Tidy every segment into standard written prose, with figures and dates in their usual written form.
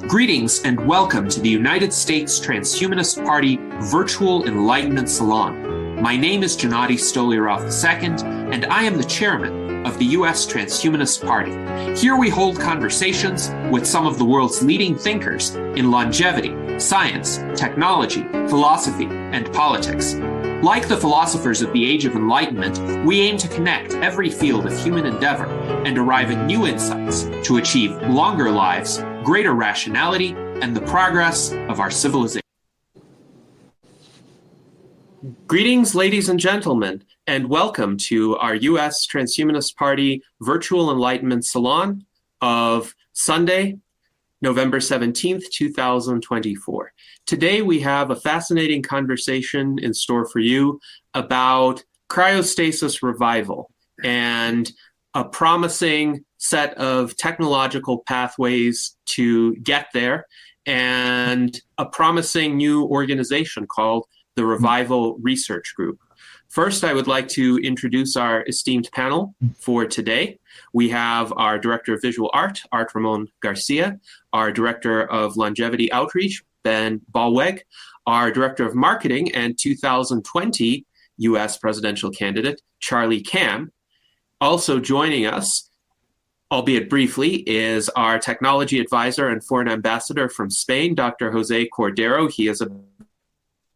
Greetings and welcome to the United States Transhumanist Party Virtual Enlightenment Salon. My name is Gennady Stoliarov II, and I am the chairman of the U.S. Transhumanist Party. Here we hold conversations with some of the world's leading thinkers in longevity, science, technology, philosophy, and politics. Like the philosophers of the Age of Enlightenment, we aim to connect every field of human endeavor and arrive at new insights to achieve longer lives, greater rationality, and the progress of our civilization. Greetings, ladies and gentlemen, and welcome to our U.S. Transhumanist Party Virtual Enlightenment Salon of Sunday, November 17th, 2024. Today we have a fascinating conversation in store for you about cryostasis revival and a promising set of technological pathways to get there, and a promising new organization called the Revival Research Group. First, I would like to introduce our esteemed panel for today. We have our Director of Visual Art, Art Ramon Garcia, our Director of Longevity Outreach, Ben Balweg, our Director of Marketing and 2020 U.S. presidential candidate, Charlie Kam. Also joining us, albeit briefly, is our Technology Advisor and Foreign Ambassador from Spain, Dr. Jose Cordero. He is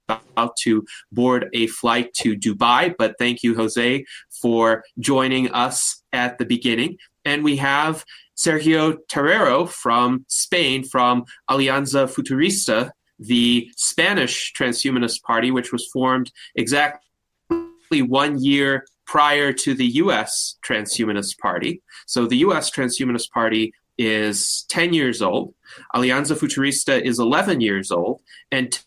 about to board a flight to Dubai, but thank you, Jose, for joining us at the beginning. And we have Sergio Terrero from Spain, from Alianza Futurista, the Spanish Transhumanist Party, which was formed exactly 1 year prior to the U.S. Transhumanist Party. So the U.S. Transhumanist Party is 10 years old. Alianza Futurista is 11 years old. And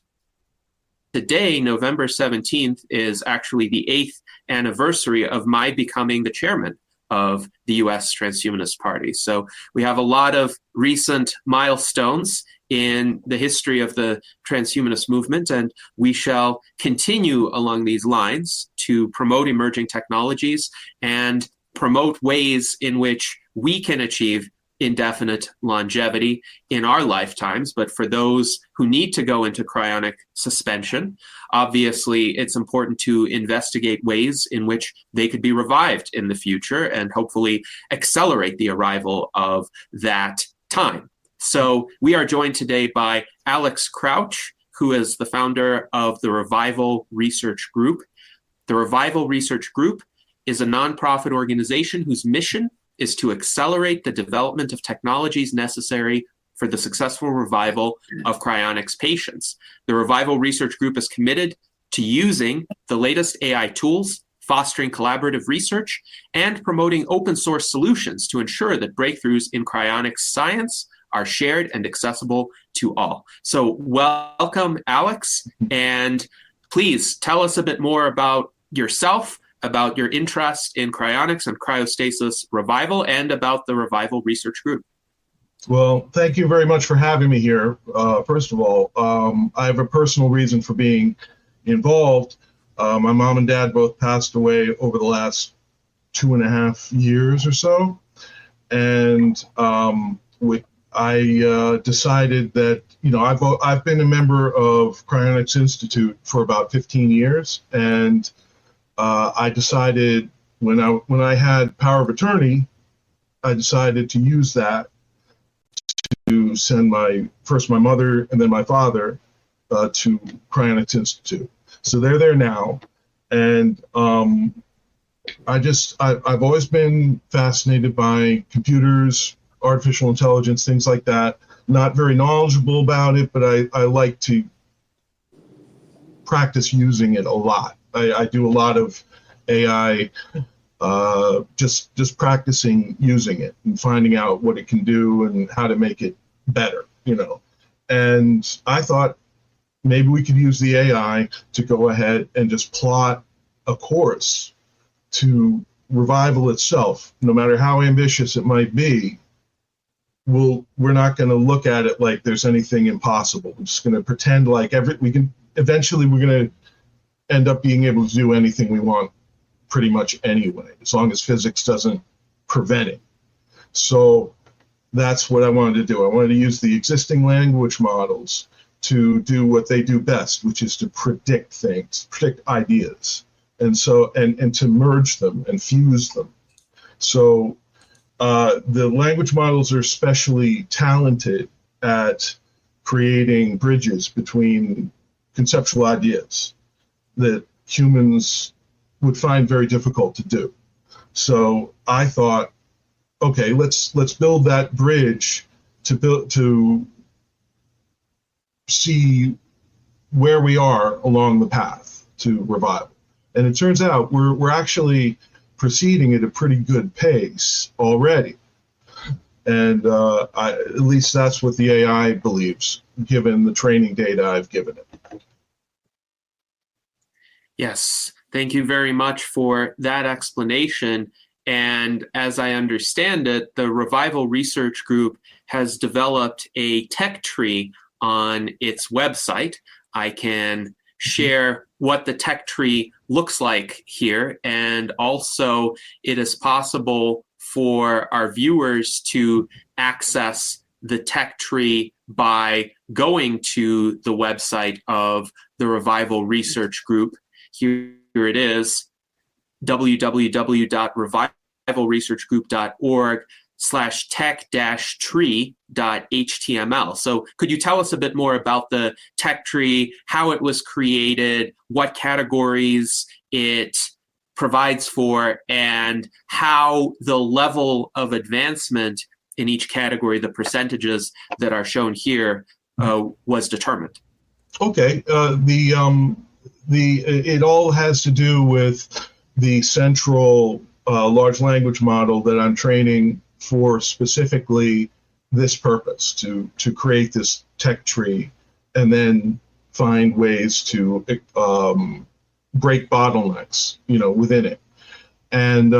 today, November 17th, is actually the 8th anniversary of my becoming the chairman of the U.S. Transhumanist Party. So we have a lot of recent milestones in the history of the transhumanist movement, and we shall continue along these lines to promote emerging technologies and promote ways in which we can achieve indefinite longevity in our lifetimes. But for those who need to go into cryonic suspension, obviously it's important to investigate ways in which they could be revived in the future and hopefully accelerate the arrival of that time. So we are joined today by Alex Crouch, who is the founder of the Revival Research Group. The Revival Research Group is a nonprofit organization whose mission is to accelerate the development of technologies necessary for the successful revival of cryonics patients. The Revival Research Group is committed to using the latest AI tools, fostering collaborative research, and promoting open source solutions to ensure that breakthroughs in cryonics science are shared and accessible to all. So welcome, Alex, and please tell us a bit more about yourself, about your interest in cryonics and cryostasis revival, and about the Revival Research Group. Well, thank you very much for having me here. First of all, I have a personal reason for being involved. My mom and dad both passed away over the last 2.5 years or so. And I decided that, I've been a member of Cryonics Institute for about 15 years. And I decided when I had power of attorney, I decided to use that to send my mother and then my father to Cryonics Institute. So they're there now, and I've always been fascinated by computers, artificial intelligence, things like that. Not very knowledgeable about it, but I like to practice using it a lot. I do a lot of AI, just practicing using it and finding out what it can do and how to make it better, And I thought maybe we could use the AI to go ahead and just plot a course to revival itself. No matter how ambitious it might be, we're not going to look at it like there's anything impossible. We're just going to pretend like eventually we're going to end up being able to do anything we want pretty much anyway, as long as physics doesn't prevent it. So that's what I wanted to do. I wanted to use the existing language models to do what they do best, which is to predict things, predict ideas, and to merge them and fuse them. So the language models are especially talented at creating bridges between conceptual ideas that humans would find very difficult to do. So I thought, okay, let's build that bridge to see where we are along the path to revival. And it turns out we're actually proceeding at a pretty good pace already. And at least that's what the AI believes, given the training data I've given it. Yes, thank you very much for that explanation. And as I understand it, the Revival Research Group has developed a tech tree on its website. I can share what the tech tree looks like here, and also it is possible for our viewers to access the tech tree by going to the website of the Revival Research Group. Here it is, www.revivalresearchgroup.org/tech-tree.html. So could you tell us a bit more about the tech tree, how it was created, what categories it provides for, and how the level of advancement in each category, the percentages that are shown here, was determined? Okay, it all has to do with the central large language model that I'm training for specifically this purpose, to create this tech tree and then find ways to break bottlenecks, within it. And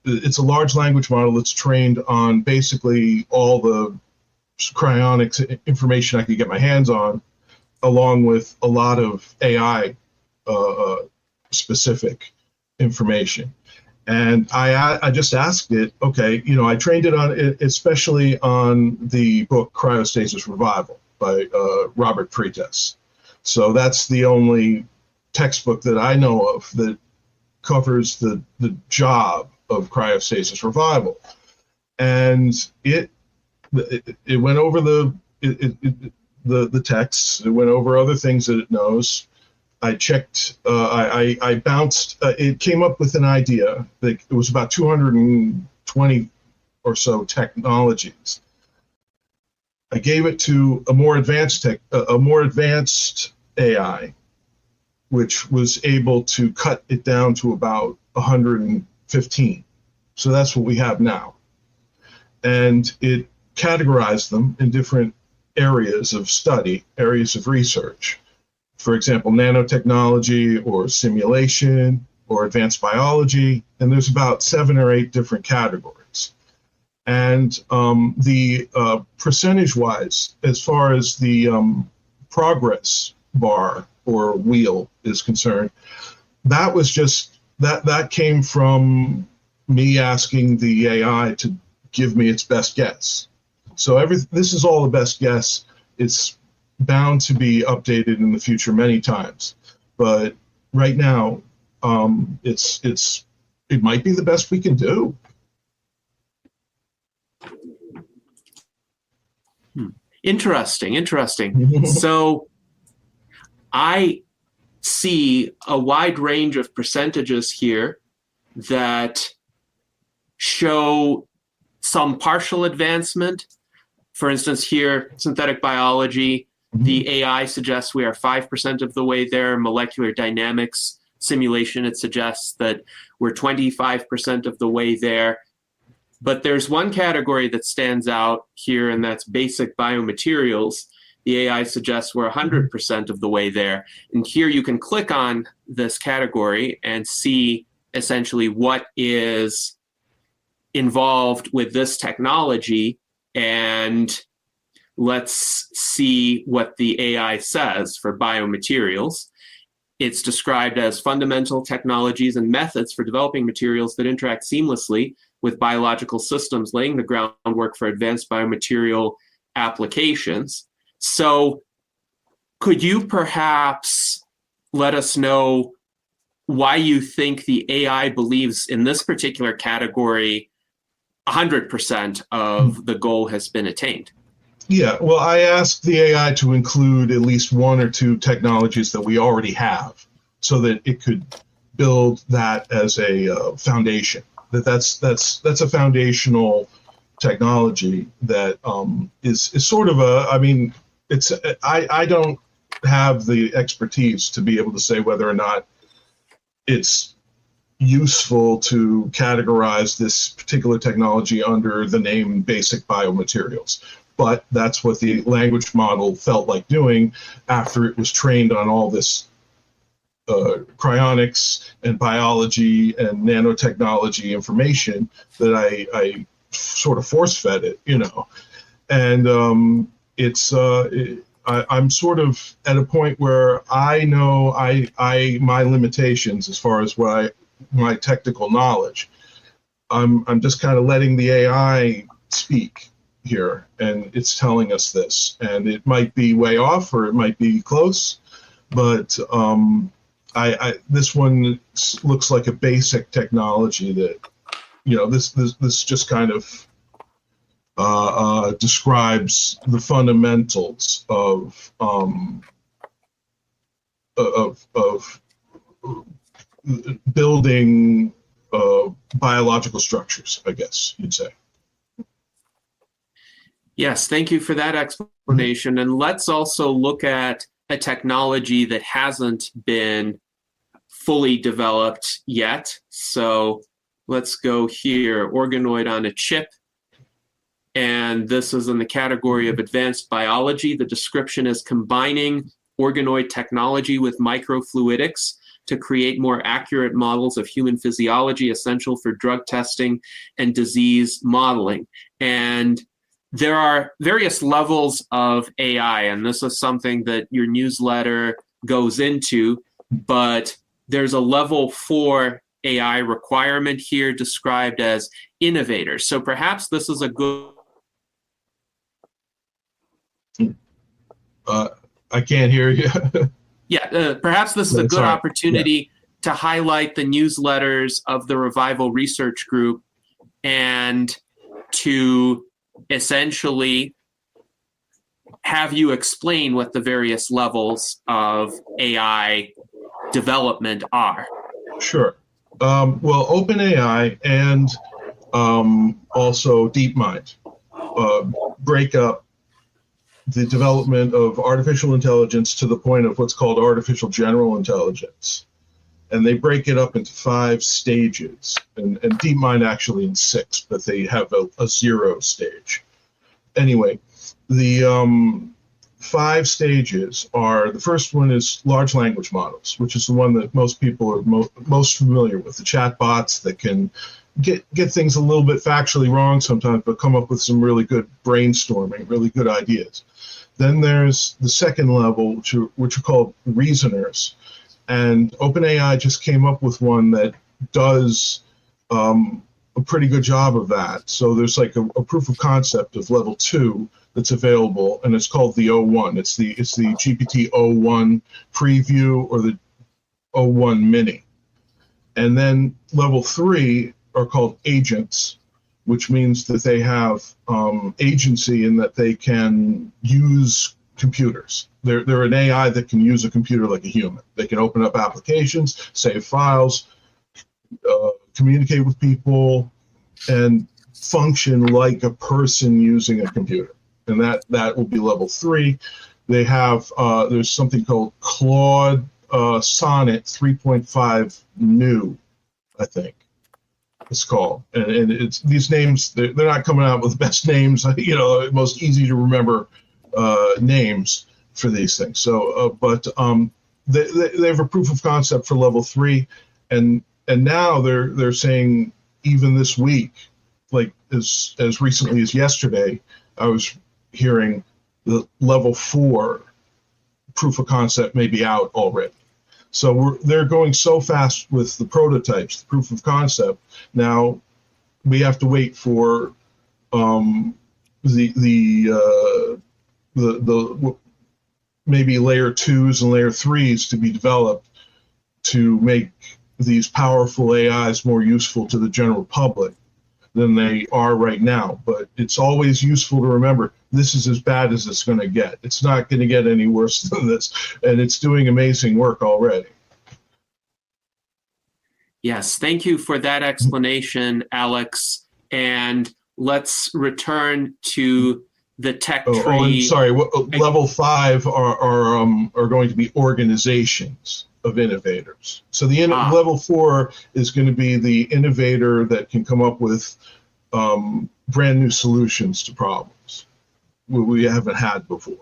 it's a large language model that's trained on basically all the cryonics information I could get my hands on, along with a lot of AI specific information. And I just asked it, okay, I trained it on it, especially on the book Cryostasis Revival by Robert Pretes. So that's the only textbook that I know of that covers the job of cryostasis revival. And it went over the texts, it went over other things that it knows. I checked, I bounced, it came up with an idea that it was about 220 or so technologies. I gave it to a more advanced AI, which was able to cut it down to about 115. So that's what we have now. And it categorized them in different areas of study, areas of research. For example, nanotechnology or simulation or advanced biology. And there's about 7 or 8 different categories. And the percentage-wise, as far as the progress bar or wheel is concerned, that was just, that came from me asking the AI to give me its best guess. So this is all the best guess. It's bound to be updated in the future many times, but right now, it might be the best we can do. Interesting. So I see a wide range of percentages here that show some partial advancement. For instance, here, synthetic biology, the AI suggests we are 5% of the way there. Molecular dynamics simulation, it suggests that we're 25% of the way there. But there's one category that stands out here, and that's basic biomaterials. The AI suggests we're 100% of the way there. And here you can click on this category and see essentially what is involved with this technology. And let's see what the AI says for biomaterials. It's described as fundamental technologies and methods for developing materials that interact seamlessly with biological systems, laying the groundwork for advanced biomaterial applications. So could you perhaps let us know why you think the AI believes in this particular category 100% of the goal has been attained? Yeah, well, I asked the AI to include at least one or two technologies that we already have so that it could build that as a foundation. That's a foundational technology that is sort of a, I mean, it's, I don't have the expertise to be able to say whether or not it's useful to categorize this particular technology under the name basic biomaterials. But that's what the language model felt like doing after it was trained on all this cryonics and biology and nanotechnology information that I sort of force-fed it, you know. And I'm sort of at a point where I know my limitations as far as my technical knowledge. I'm just kind of letting the AI speak here, and it's telling us this, and it might be way off or it might be close, but this one looks like a basic technology that, you know, this just kind of describes the fundamentals of building biological structures, I guess you'd say. Yes, thank you for that explanation. And let's also look at a technology that hasn't been fully developed yet. So let's go here, organoid on a chip. And this is in the category of advanced biology. The description is combining organoid technology with microfluidics to create more accurate models of human physiology essential for drug testing and disease modeling. And there are various levels of AI, and this is something that your newsletter goes into, but there's a level 4 AI requirement here described as innovators. So perhaps this is a good... I can't hear you. Yeah, perhaps this is a good opportunity to highlight the newsletters of the Revival Research Group and to essentially have you explain what the various levels of AI development are. Sure. Well, OpenAI and also DeepMind break up the development of artificial intelligence to the point of what's called artificial general intelligence. And they break it up into 5 stages, and DeepMind actually in 6, but they have a 0 stage. Anyway, the 5 stages are, the first one is large language models, which is the one that most people are most familiar with, the chatbots that can get things a little bit factually wrong sometimes, but come up with some really good brainstorming, really good ideas. Then there's the second level, which are called reasoners. And OpenAI just came up with one that does a pretty good job of that. So there's like a proof of concept of level 2 that's available, and it's called the O1. It's the GPT O1 preview or the O1 mini. And then level 3 are called agents, which means that they have agency in that they can use computers. They're an AI that can use a computer like a human. They can open up applications, save files, communicate with people, and function like a person using a computer. And that will be level 3. They have there's something called Claude Sonnet 3.5 new, I think it's called. And it's these names, they're not coming out with the best names, you know, most easy to remember names for these things. So, but they have a proof of concept for level 3, and now they're saying even this week, like as recently as yesterday, I was hearing the level 4 proof of concept may be out already. So they're going so fast with the prototypes, the proof of concept. Now, we have to wait for the maybe layer 2s and layer 3s to be developed to make these powerful AIs more useful to the general public than they are right now. But it's always useful to remember this is as bad as it's going to get. It's not going to get any worse than this, and it's doing amazing work already. Yes, thank you for that explanation, Alex. And let's return to the tech tree. Oh, and sorry. Level 5 are going to be organizations of innovators. So the level 4 is going to be the innovator that can come up with brand new solutions to problems we haven't had before,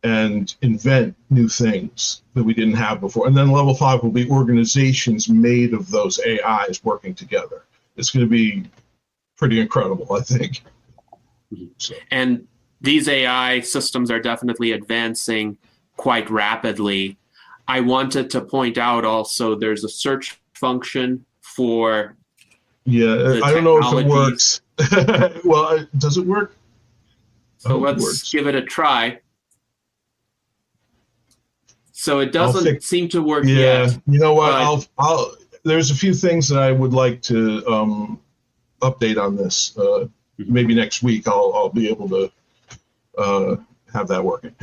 and invent new things that we didn't have before. And then level 5 will be organizations made of those AIs working together. It's going to be pretty incredible, I think. So. And these AI systems are definitely advancing quite rapidly. I wanted to point out also there's a search function for I don't know if it works. Well, does it work? So let's give it a try. So it doesn't seem to work yet. You know what? There's a few things that I would like to update on this. Maybe next week I'll be able to have that working.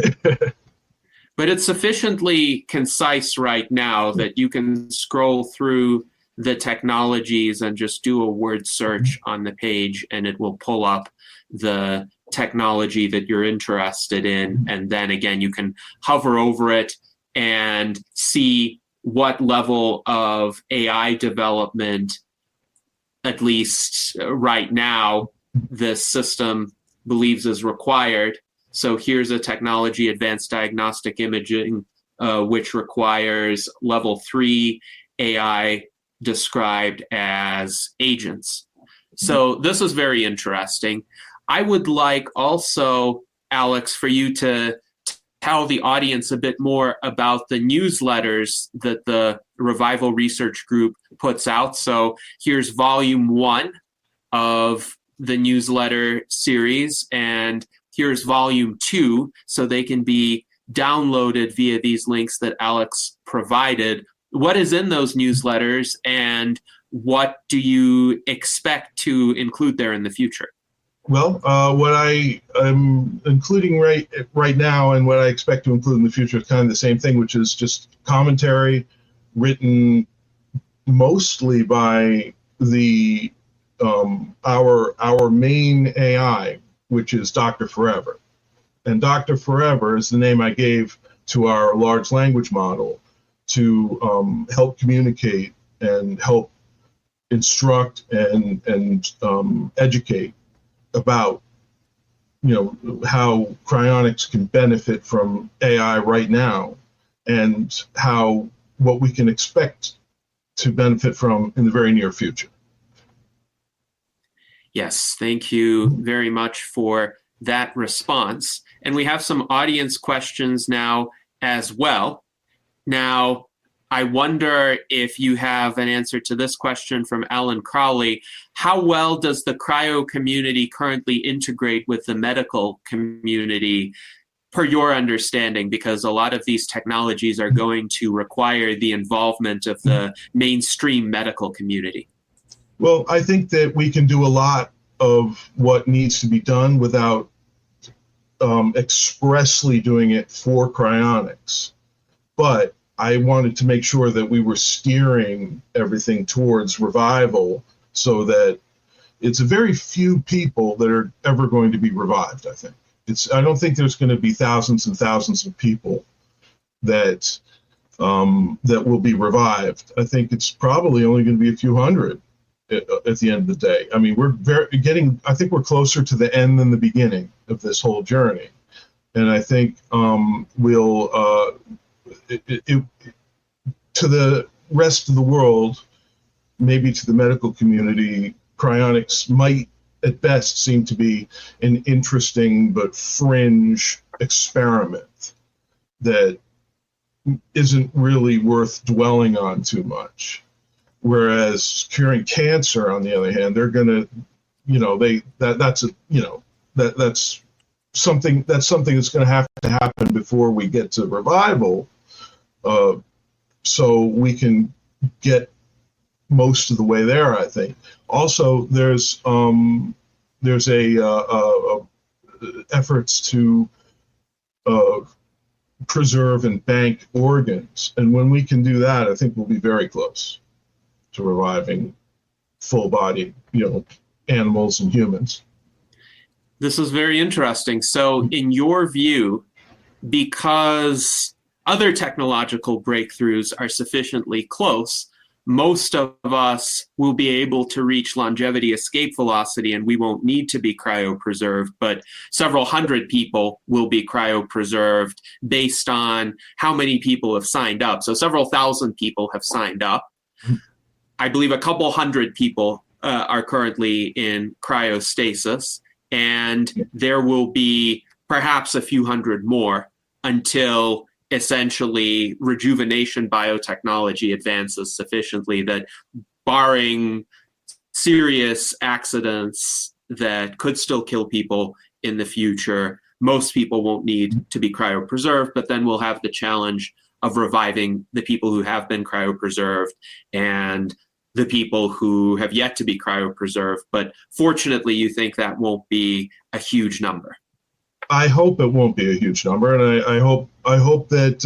But it's sufficiently concise right now that you can scroll through the technologies and just do a word search on the page, and it will pull up the technology that you're interested in. And then again, you can hover over it and see what level of AI development, at least right now, this system believes is required. So here's a technology, advanced diagnostic imaging, which requires level 3 AI described as agents. So this is very interesting. I would like also, Alex, for you to tell the audience a bit more about the newsletters that the Revival Research Group puts out. So here's volume 1 of the newsletter series, and here's volume 2, so they can be downloaded via these links that Alex provided. What is in those newsletters, and what do you expect to include there in the future? Well, what I am including right now and what I expect to include in the future is kind of the same thing, which is just commentary written mostly by the our main AI, which is Dr. Forever. And Dr. Forever is the name I gave to our large language model to help communicate and help instruct and educate about how cryonics can benefit from AI right now, and what we can expect to benefit from in the very near future. Yes, thank you very much for that response. And we have some audience questions now as well. Now, I wonder if you have an answer to this question from Alan Crowley. How well does the cryo community currently integrate with the medical community, per your understanding? Because a lot of these technologies are going to require the involvement of the mainstream medical community. Well, I think that we can do a lot of what needs to be done without expressly doing it for cryonics. But I wanted to make sure that we were steering everything towards revival, so that it's a very few people that are ever going to be revived, I think. I don't think there's going to be thousands and thousands of people that will be revived. I think it's probably only going to be a few hundred at the end of the day. I mean, I think we're closer to the end than the beginning of this whole journey. And I think to the rest of the world, maybe to the medical community, cryonics might at best seem to be an interesting but fringe experiment that isn't really worth dwelling on too much. Whereas curing cancer, on the other hand, they're going to, that's something that's going to have to happen before we get to revival, so we can get most of the way there, I think. Also, there's efforts to preserve and bank organs, and when we can do that, I think we'll be very close to reviving full-bodied, animals and humans. This is very interesting. So, in your view, because other technological breakthroughs are sufficiently close, most of us will be able to reach longevity escape velocity and we won't need to be cryopreserved, but several hundred people will be cryopreserved based on how many people have signed up. So several thousand people have signed up. I believe a couple hundred people are currently in cryostasis, and there will be perhaps a few hundred more until essentially rejuvenation biotechnology advances sufficiently that, barring serious accidents that could still kill people in the future, most people won't need to be cryopreserved, but then we'll have the challenge of reviving the people who have been cryopreserved and the people who have yet to be cryopreserved. But fortunately, you think that won't be a huge number. I hope it won't be a huge number, and I hope that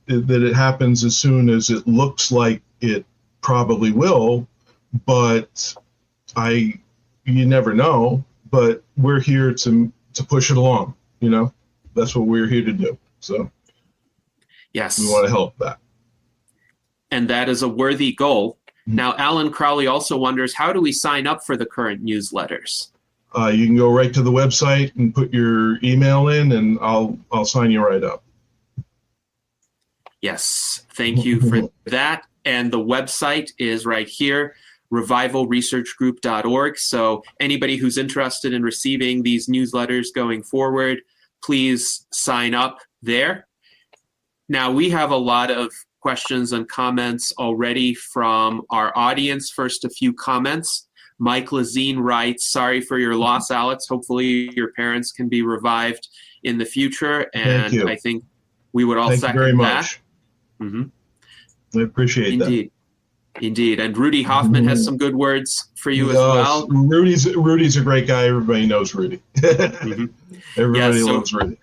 that it happens as soon as it looks like it probably will. But you never know. But we're here to push it along. That's what we're here to do. So yes, we want to help that. And that is a worthy goal. Now, Alan Crowley also wonders, how do we sign up for the current newsletters? You can go right to the website and put your email in, and I'll sign you right up. Yes, thank you for that. And the website is right here, revivalresearchgroup.org. So anybody who's interested in receiving these newsletters going forward, please sign up there. Now, we have a lot of questions and comments already from our audience. First, a few comments. Mike Lazine writes, sorry for your loss, Alex. Hopefully your parents can be revived in the future. And I think we would all second very that. Much. Mm-hmm. I appreciate that. Indeed. And Rudy Hoffman has some good words for you as well. Rudy's a great guy. Everybody knows Rudy. Everybody loves Rudy.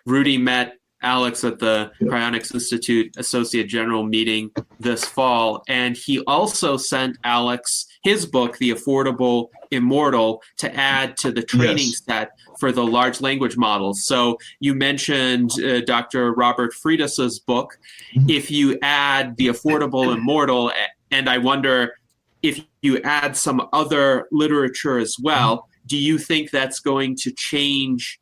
Rudy met Alex at the Cryonics Institute Associate General meeting this fall, and he also sent Alex his book, The Affordable Immortal, to add to the training set for the large language models. So you mentioned Dr. Robert Friedus's book. If you add The Affordable Immortal, and I wonder if you add some other literature as well, do you think that's going to change,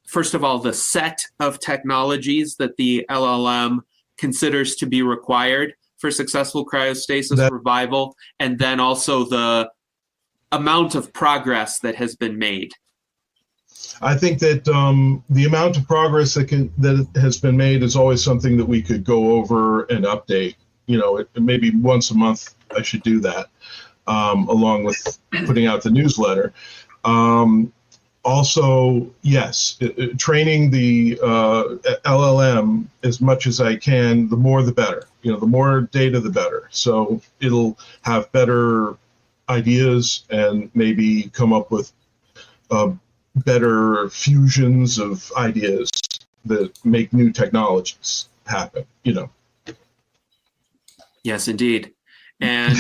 first of all, the set of technologies that the LLM considers to be required for successful cryostasis revival, and then also the amount of progress that has been made? I think that the amount of progress that has been made is always something that we could go over and update. Maybe once a month I should do that, along with putting out the newsletter. Also, yes, training the LLM as much as I can, the more the better. The more data, the better. So it'll have better ideas and maybe come up with better fusions of ideas that make new technologies happen, Yes, indeed. And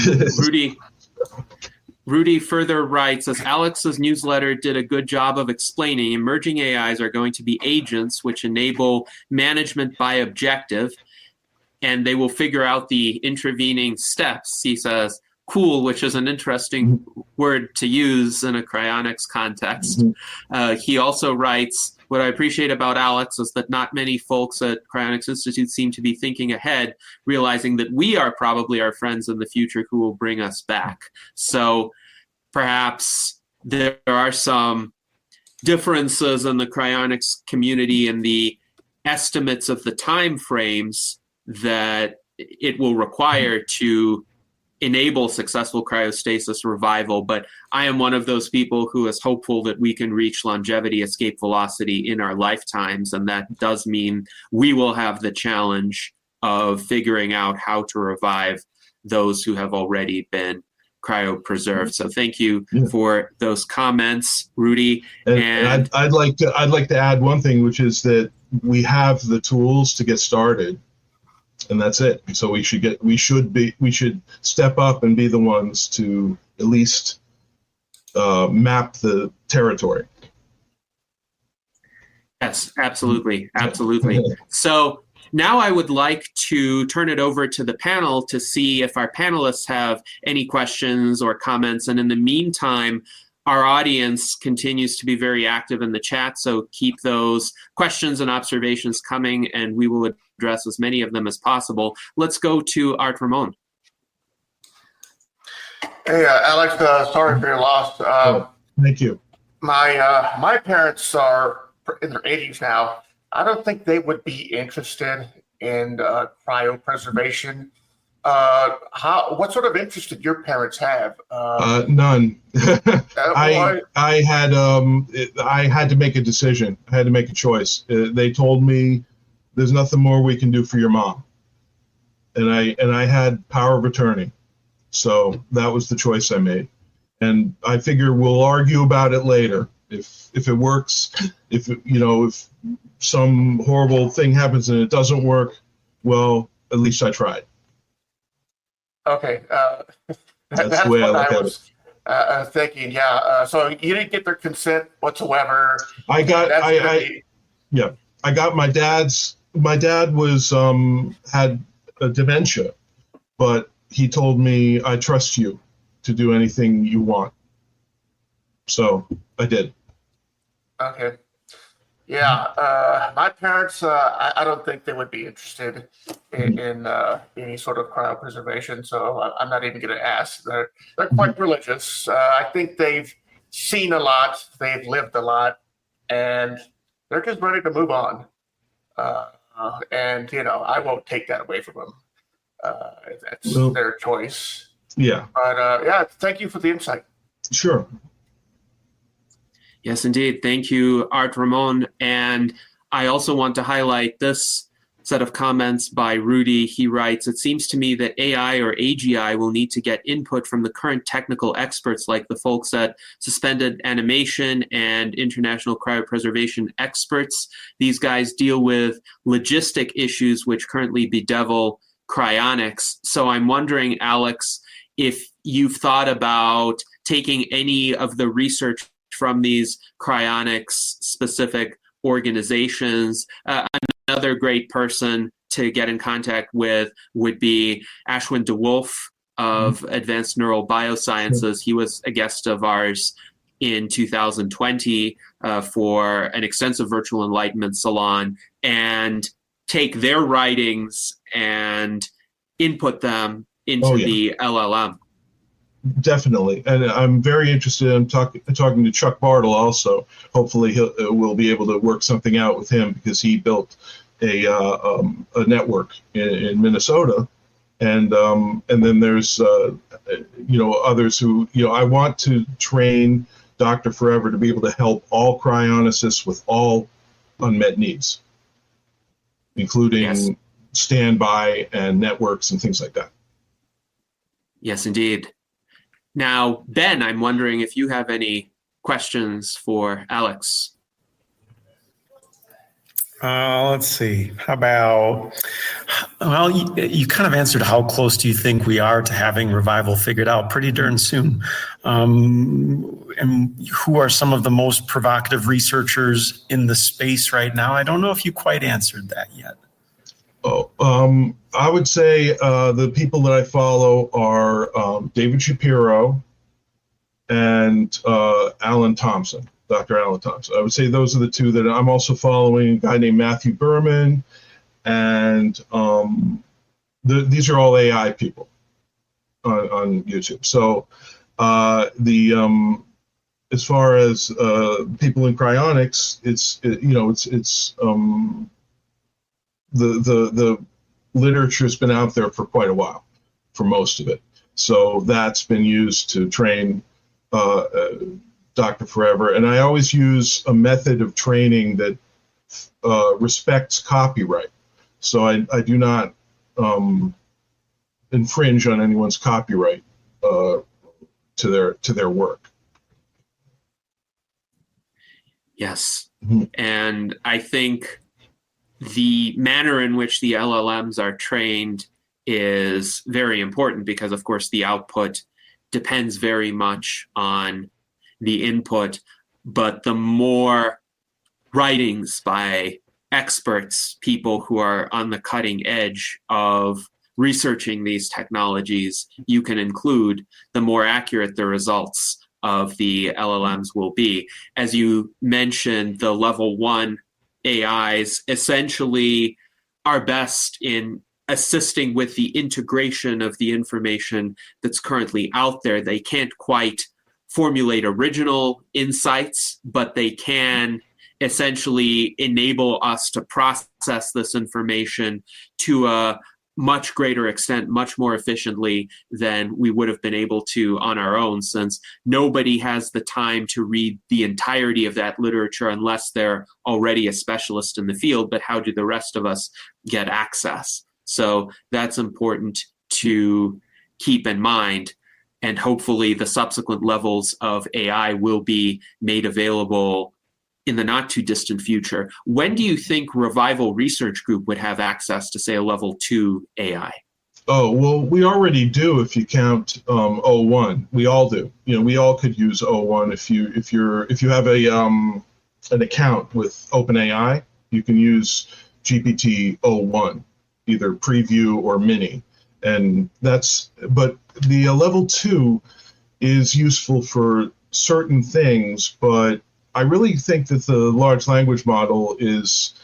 Rudy further writes, as Alex's newsletter did a good job of explaining, emerging AIs are going to be agents which enable management by objective, and they will figure out the intervening steps. He says, cool, which is an interesting word to use in a cryonics context. He also writes, what I appreciate about Alex is that not many folks at Cryonics Institute seem to be thinking ahead, realizing that we are probably our friends in the future who will bring us back. So perhaps there are some differences in the cryonics community and the estimates of the time frames that it will require to enable successful cryostasis revival. But I am one of those people who is hopeful that we can reach longevity escape velocity in our lifetimes. And that does mean we will have the challenge of figuring out how to revive those who have already been cryopreserved. So thank you for those comments, Rudy. And I'd like to add one thing, which is that we have the tools to get started, and that's it. So we should step up and be the ones to at least map the territory. Yes, absolutely, absolutely. So now I would like to turn it over to the panel to see if our panelists have any questions or comments. And in the meantime, our audience continues to be very active in the chat, so keep those questions and observations coming, and we will address as many of them as possible. Let's go to Art Ramon. Hey, Alex, sorry for your loss. Thank you. My parents are in their 80s now. I don't think they would be interested in cryopreservation. What sort of interest did your parents have? None. I had to make a decision. I had to make a choice. They told me there's nothing more we can do for your mom, and I had power of attorney, so that was the choice I made. And I figure we'll argue about it later. If it works, if some horrible thing happens and it doesn't work, well, at least I tried. Okay, that's the way I look at it. Thinking. Yeah. So you didn't get their consent whatsoever. I got my dad's. My dad was had a dementia, but he told me, I trust you to do anything you want. So I did. Okay. Yeah. My parents, I don't think they would be interested in any sort of cryopreservation. So I'm not even going to ask. They're quite religious. I think they've seen a lot. They've lived a lot, and they're just ready to move on. And I won't take that away from them. That's their choice. Yeah. But thank you for the insight. Sure. Yes, indeed. Thank you, Art Ramon. And I also want to highlight this set of comments by Rudy. He writes, it seems to me that AI or AGI will need to get input from the current technical experts like the folks at Suspended Animation and International Cryopreservation Experts. These guys deal with logistic issues which currently bedevil cryonics. So I'm wondering, Alex, if you've thought about taking any of the research from these cryonics specific organizations. Another great person to get in contact with would be Ashwin DeWolf of Advanced Neural Biosciences. He was a guest of ours in 2020 for an extensive virtual enlightenment salon, and take their writings and input them into the LLM. Definitely, and I'm very interested in talking to Chuck Bartle also. Hopefully, we'll be able to work something out with him, because he built a network in Minnesota, and then there's others who I want to train Dr. Forever to be able to help all cryonicists with all unmet needs, including standby and networks and things like that. Yes, indeed. Now, Ben, I'm wondering if you have any questions for Alex. Let's see. How about, well, you kind of answered how close do you think we are to having revival figured out? Pretty darn soon. And who are some of the most provocative researchers in the space right now? I don't know if you quite answered that yet. I would say the people that I follow are David Shapiro and Alan Thompson, Dr. Alan Thompson. I would say those are the two that I'm also following. A guy named Matthew Berman, and these are all AI people on YouTube. So as far as people in cryonics, it's literature's been out there for quite a while, for most of it. So that's been used to train Dr. Forever. And I always use a method of training that respects copyright. So I do not infringe on anyone's copyright to their work. Yes. Mm-hmm. And I think the manner in which the LLMs are trained is very important because, of course, the output depends very much on the input. But the more writings by experts, people who are on the cutting edge of researching these technologies you can include, the more accurate the results of the LLMs will be. As you mentioned, the level 1 AIs essentially are best in assisting with the integration of the information that's currently out there. They can't quite formulate original insights, but they can essentially enable us to process this information to a much greater extent, much more efficiently than we would have been able to on our own, since nobody has the time to read the entirety of that literature unless they're already a specialist in the field. But how do the rest of us get access? So that's important to keep in mind. And hopefully the subsequent levels of AI will be made available in the not too distant future. When do you think Revival Research Group would have access to, say, a level 2 AI? Oh, well, we already do if you count O1. We all do. You know, we all could use O1 if you have an account with OpenAI, you can use GPT O1, either preview or mini. And but the level 2 is useful for certain things, but I really think that the large language model is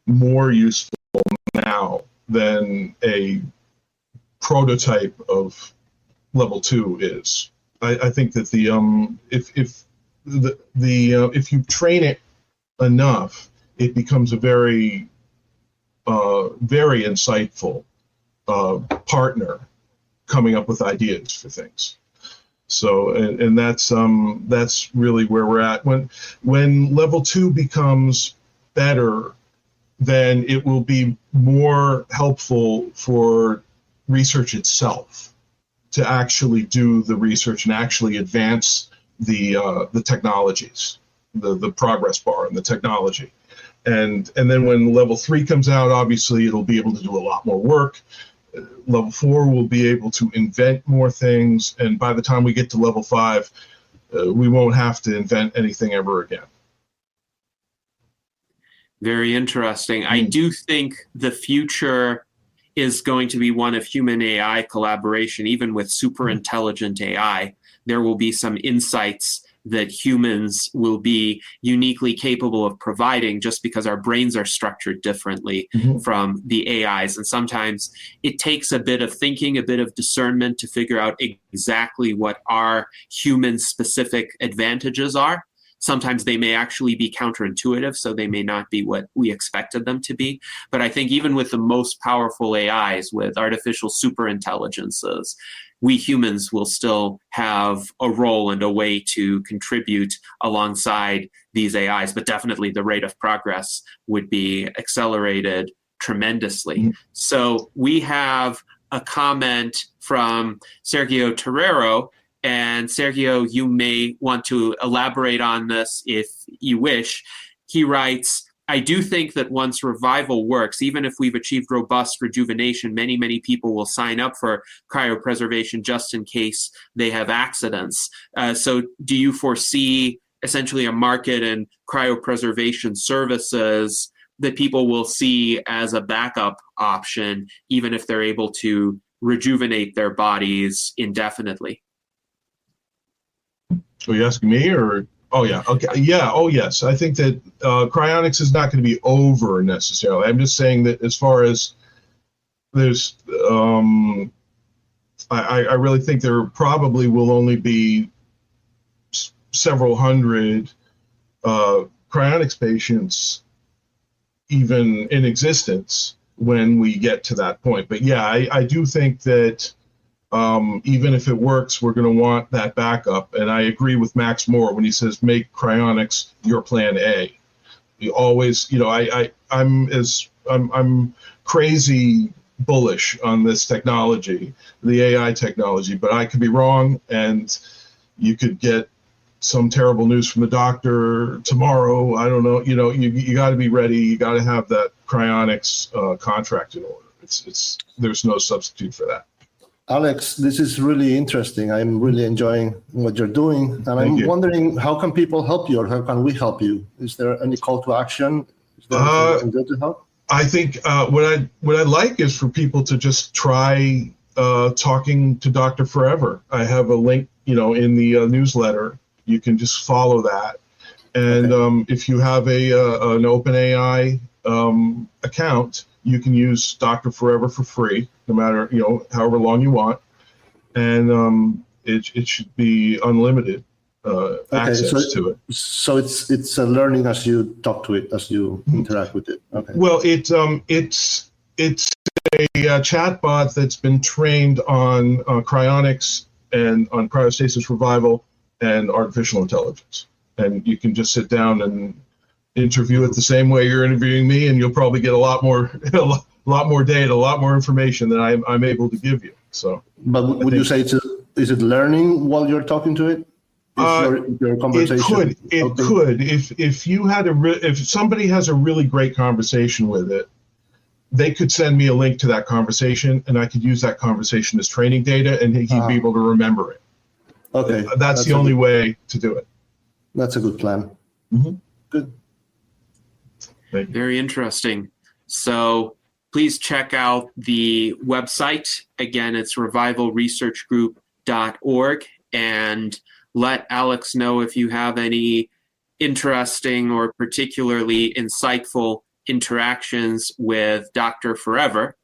more useful now than a prototype of level 2 is. I think that if you train it enough, it becomes a very very insightful partner coming up with ideas for things. So, and that's really where we're at. When level 2 becomes better, then it will be more helpful for research itself to actually do the research and actually advance the technologies, the progress bar and the technology. And then when level 3 comes out, obviously it'll be able to do a lot more work. Level 4 will be able to invent more things, and by the time we get to level 5, we won't have to invent anything ever again. Very interesting. I do think the future is going to be one of human AI collaboration. Even with super intelligent AI, there will be some insights that humans will be uniquely capable of providing just because our brains are structured differently from the AIs. And sometimes it takes a bit of thinking, a bit of discernment to figure out exactly what our human-specific advantages are. Sometimes they may actually be counterintuitive, so they may not be what we expected them to be. But I think even with the most powerful AIs, with artificial superintelligences, we humans will still have a role and a way to contribute alongside these AIs. But definitely the rate of progress would be accelerated tremendously. So we have a comment from Sergio Terrero. And Sergio, you may want to elaborate on this if you wish. He writes, I do think that once revival works, even if we've achieved robust rejuvenation, many, many people will sign up for cryopreservation just in case they have accidents. So do you foresee essentially a market in cryopreservation services that people will see as a backup option, even if they're able to rejuvenate their bodies indefinitely? Are you asking me or? Oh, yeah. Okay. Yeah. Oh, yes. I think that cryonics is not going to be over necessarily. I'm just saying that as far as there's, I really think there probably will only be several hundred cryonics patients even in existence when we get to that point. But yeah, I do think that even if it works, we're going to want that backup. And I agree with Max Moore when he says make cryonics your plan A. You always, I'm crazy bullish on this technology, the AI technology, but I could be wrong, and you could get some terrible news from the doctor tomorrow. I don't know. You got to be ready. You got to have that cryonics contract in order. There's no substitute for that. Alex, this is really interesting. I'm really enjoying what you're doing, and I'm wondering, how can people help you, or how can we help you? Is there any call to action? Is there anything good to help? I think what I'd like is for people to just try talking to Dr. Forever. I have a link, in the newsletter. You can just follow that, and if you have an OpenAI account, you can use Dr. Forever for free, no matter however long you want, and it should be unlimited access to it. So it's a learning as you talk to it, as you interact with it. Okay. Well, it's a chatbot that's been trained on cryonics and on cryostasis revival and artificial intelligence, and you can just sit down and interview it the same way you're interviewing me, and you'll probably get a lot more data, a lot more information than I'm able to give you. So, but would you say is it learning while you're talking to it? Your conversation? It could. If somebody has a really great conversation with it, they could send me a link to that conversation, and I could use that conversation as training data, and he'd be able to remember it. Okay, that's the only way to do it. That's a good plan. Mm-hmm. Good. Very interesting. So please check out the website. Again, it's revivalresearchgroup.org, and let Alex know if you have any interesting or particularly insightful interactions with Dr. Forever.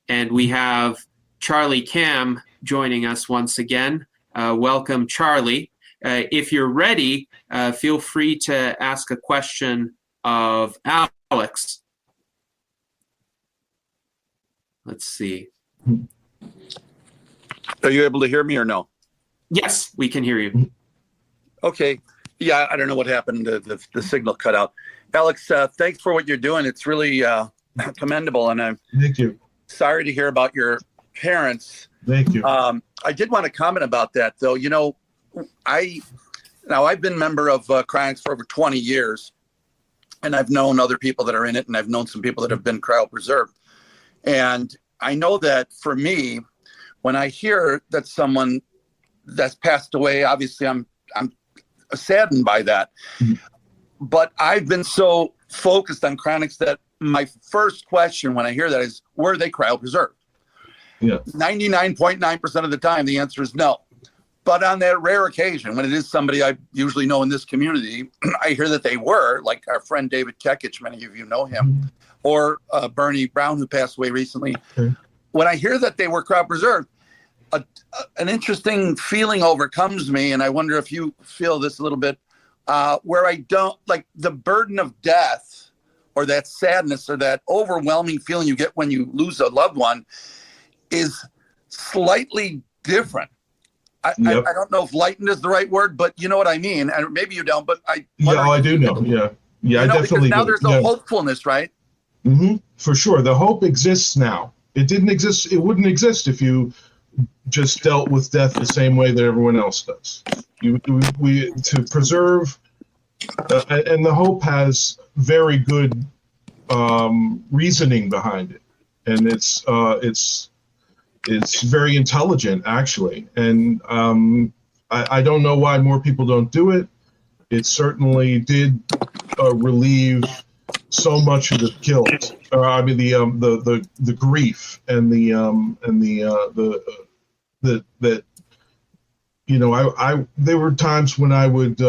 And we have Charlie Cam joining us once again. Welcome, Charlie. If you're ready, feel free to ask a question of Alex. Let's see. Are you able to hear me or no? Yes, we can hear you. Okay. Yeah, I don't know what happened. The signal cut out. Alex, thanks for what you're doing. It's really commendable, and I'm Thank you. Sorry to hear about your parents. Thank you. I did want to comment about that, though. I've been a member of cryonics for over 20 years, and I've known other people that are in it, and I've known some people that have been cryopreserved. And I know that for me, when I hear that someone that's passed away, obviously I'm saddened by that. Mm-hmm. But I've been so focused on cryonics that my first question when I hear that is, were they cryopreserved? Yeah. 99.9% of the time, the answer is no. But on that rare occasion, when it is somebody I usually know in this community, I hear that they were, like our friend David Kekich, many of you know him, or Bernie Brown, who passed away recently. Okay. When I hear that they were cryopreserved, an interesting feeling overcomes me, and I wonder if you feel this a little bit, where I don't, like the burden of death or that sadness or that overwhelming feeling you get when you lose a loved one is slightly different. I don't know if lightened is the right word, but you know what I mean. And maybe you don't, but I do know. Yeah, I definitely do. Now there's a hopefulness, right? Mm-hmm. For sure. The hope exists now. It didn't exist. It wouldn't exist if you just dealt with death the same way that everyone else does. We to preserve, and the hope has very good reasoning behind it, and it's very intelligent, actually. And I don't know why more people don't do it. It certainly did relieve so much of the guilt. The grief and there were times when I would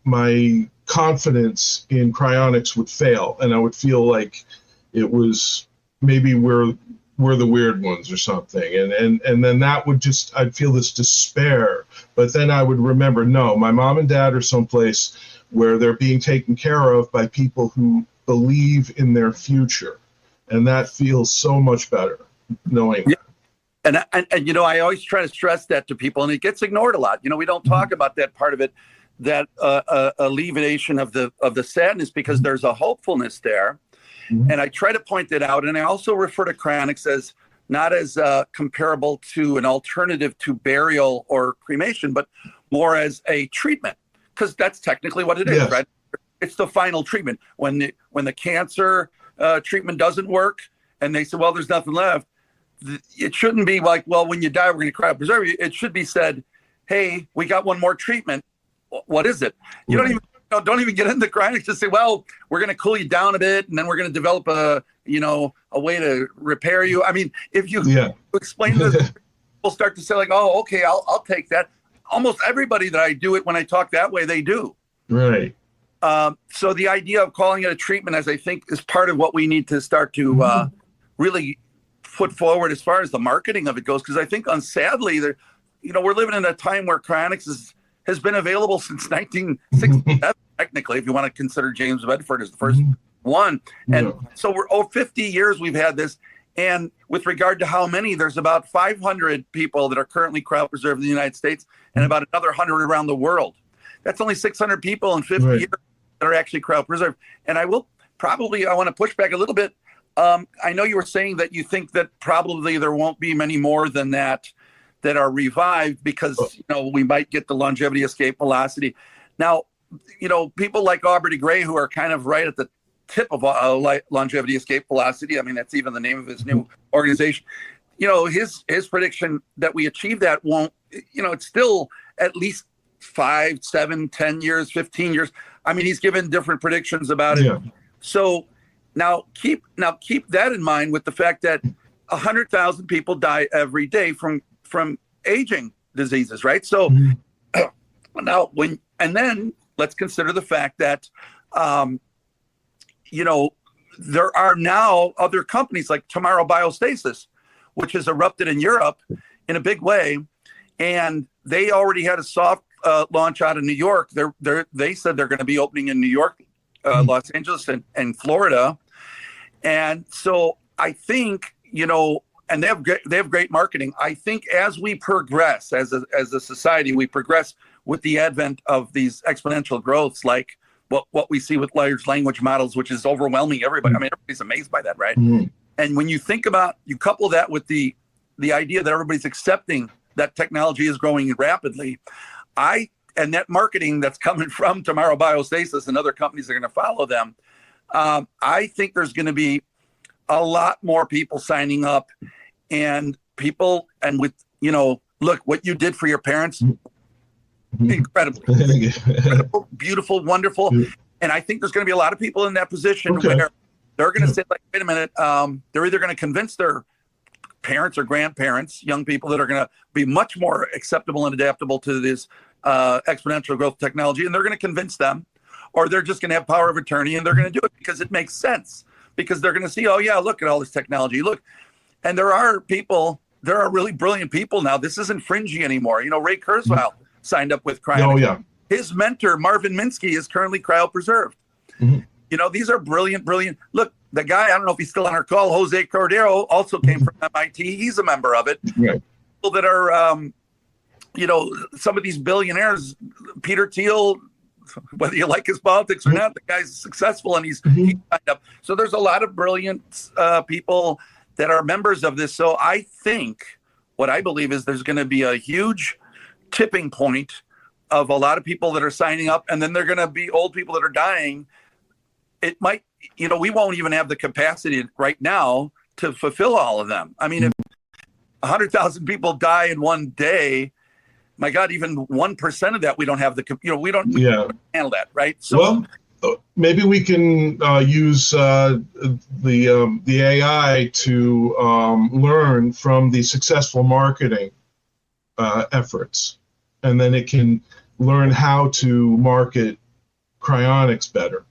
my confidence in cryonics would fail, and I would feel like it was maybe we're the weird ones or something, and then that would just, I'd feel this despair. But then I would remember, no, my mom and dad are someplace where they're being taken care of by people who believe in their future, And that feels so much better knowing that. And you know, I always try to stress that to people, and it gets ignored a lot. You know, we don't talk about that part of it, that alleviation of the sadness, because there's a hopefulness there. And I try to point that out. And I also refer to cryonics as not as comparable to an alternative to burial or cremation, but more as a treatment, because that's technically what it is, right? It's the final treatment. When the cancer treatment doesn't work, and they say, well, there's nothing left. It shouldn't be like, well, when you die, we're going to cryopreserve you. It should be said, hey, we got one more treatment. What is it? You don't even get into cryonics. Just say, well, we're going to cool you down a bit, and then we're going to develop a way to repair you. I mean, if you explain this, people start to say like, oh, okay, I'll take that. Almost everybody that I do it when I talk that way, they do. Right. So the idea of calling it a treatment, as I think, is part of what we need to start to really put forward as far as the marketing of it goes, because I think, sadly, we're living in a time where cryonics has been available since 1967, technically, if you want to consider James Bedford as the first one. And so we're 50 years we've had this. And with regard to how many, there's about 500 people that are currently cryopreserved in the United States, and about another 100 around the world. That's only 600 people in 50 years that are actually cryopreserved. And I want to push back a little bit. I know you were saying that you think that probably there won't be many more than that are revived, because we might get the longevity, escape velocity. Now, people like Aubrey de Grey, who are kind of right at the tip of longevity, escape velocity. I mean, that's even the name of his new organization. His prediction that we achieve that won't. It's still at least 5, 7, 10 years, 15 years. I mean, he's given different predictions about it. So now keep that in mind, with the fact that 100,000 people die every day from aging diseases, right? So now then let's consider the fact that there are now other companies like Tomorrow Biostasis, which has erupted in Europe in a big way, and they already had a soft launch out of New York. They said they're going to be opening in New York, Los Angeles, and Florida. And so I think, and they have great marketing. I think as we progress as a society, we progress with the advent of these exponential growths, like what we see with large language models, which is overwhelming everybody. I mean, everybody's amazed by that, right? And when you couple that with the idea that everybody's accepting that technology is growing rapidly, and that marketing that's coming from Tomorrow Biostasis and other companies that are going to follow them, I think there's going to be a lot more people signing up, and with, look, what you did for your parents, incredible, beautiful, wonderful. And I think there's going to be a lot of people in that position where they're going to say, like, wait a minute, they're either going to convince their parents or grandparents, young people that are going to be much more acceptable and adaptable to this exponential growth technology, and they're going to convince them, or they're just going to have power of attorney and they're going to do it because it makes sense, because they're going to see, oh yeah, look at all this technology, look. And there are really brilliant people now. This isn't fringy anymore. Ray Kurzweil signed up with cryonics. His mentor, Marvin Minsky, is currently cryopreserved. These are brilliant. Look, the guy, I don't know if he's still on our call, Jose Cordero, also came from MIT. He's a member of it. People that are, some of these billionaires, Peter Thiel, whether you like his politics or not, the guy's successful, and he's signed up. So there's a lot of brilliant people that are members of this. So I think what I believe is there's going to be a huge tipping point of a lot of people that are signing up, and then they're going to be old people that are dying. It might, we won't even have the capacity right now to fulfill all of them. I mean, if 100,000 people die in one day, my God, even 1% of that, we don't have we don't handle that, right? So, well, maybe we can use the AI to learn from the successful marketing efforts, and then it can learn how to market cryonics better.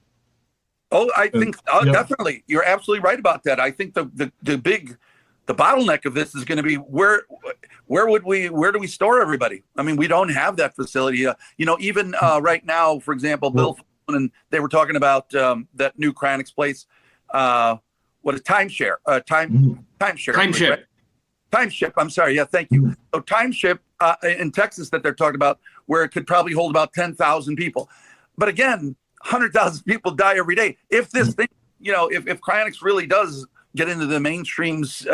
Oh, I think definitely. You're absolutely right about that. I think the bottleneck of this is going to be where do we store everybody? I mean, we don't have that facility. Even right now, for example, Bill and they were talking about that new cryonics place what a timeshare, timeshare. Timeship. Right? Timeship. I'm sorry. Yeah, thank you. So timeship in Texas that they're talking about, where it could probably hold about 10,000 people. But again, 100,000 people die every day. If this thing, if cryonics really does get into the mainstream's,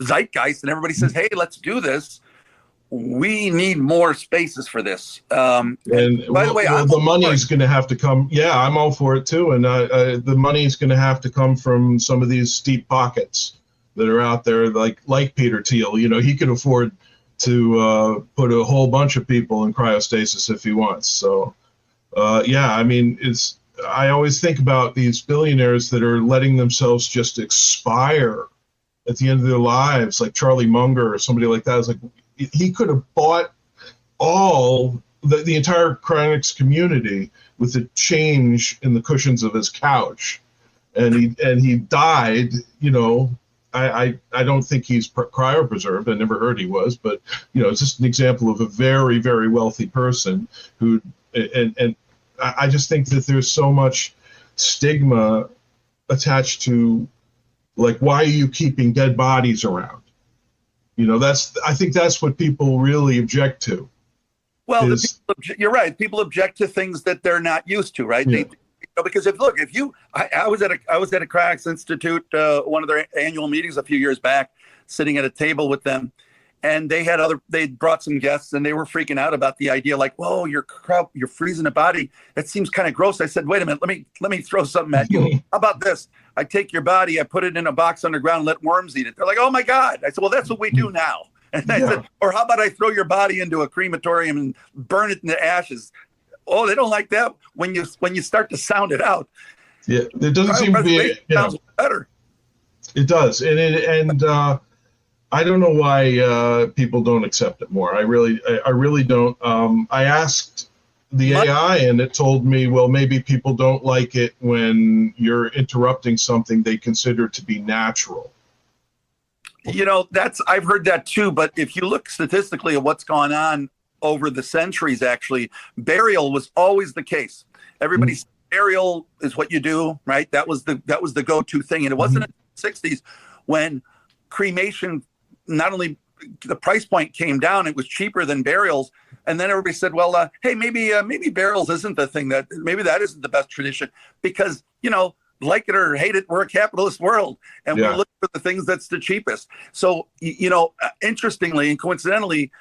zeitgeist, and everybody says, "Hey, let's do this," we need more spaces for this. And by the way, the money's going to have to come. Yeah, I'm all for it too. And the money's going to have to come from some of these deep pockets that are out there, like Peter Thiel. He could afford to put a whole bunch of people in cryostasis if he wants. So, I always think about these billionaires that are letting themselves just expire at the end of their lives, like Charlie Munger or somebody like that. It's like, he could have bought all the entire cryonics community with a change in the cushions of his couch, and he died. I don't think he's cryopreserved. I never heard he was, but it's just an example of a very, very wealthy person who, and I just think that there's so much stigma attached to, like, why are you keeping dead bodies around? I think that's what people really object to. Well, you're right. People object to things that they're not used to, right? Yeah. Because I was at a Cryonics Institute, one of their annual meetings a few years back, sitting at a table with them, and they brought some guests, and they were freaking out about the idea, like, "Whoa, you're freezing a body. That seems kind of gross." I said, "Wait a minute, let me throw something at you. How about this? I take your body, I put it in a box underground, and let worms eat it." They're like, "Oh my God!" I said, "Well, that's what we do now." And I said, "Or how about I throw your body into a crematorium and burn it into ashes?" Oh, they don't like that when you start to sound it out. Yeah, it doesn't seem to be. Sounds better. It does, and I don't know why people don't accept it more. I really don't. I asked the AI, and it told me, well, maybe people don't like it when you're interrupting something they consider to be natural. I've heard that too. But if you look statistically at what's gone on over the centuries, actually, burial was always the case. Everybody said burial is what you do, right? That was the go-to thing. And it wasn't in the 60s when cremation, not only the price point came down, it was cheaper than burials. And then everybody said, well, hey, maybe burials isn't the thing, maybe that isn't the best tradition, because, like it or hate it, we're a capitalist world, and we look for the things that's the cheapest. So, interestingly and coincidentally,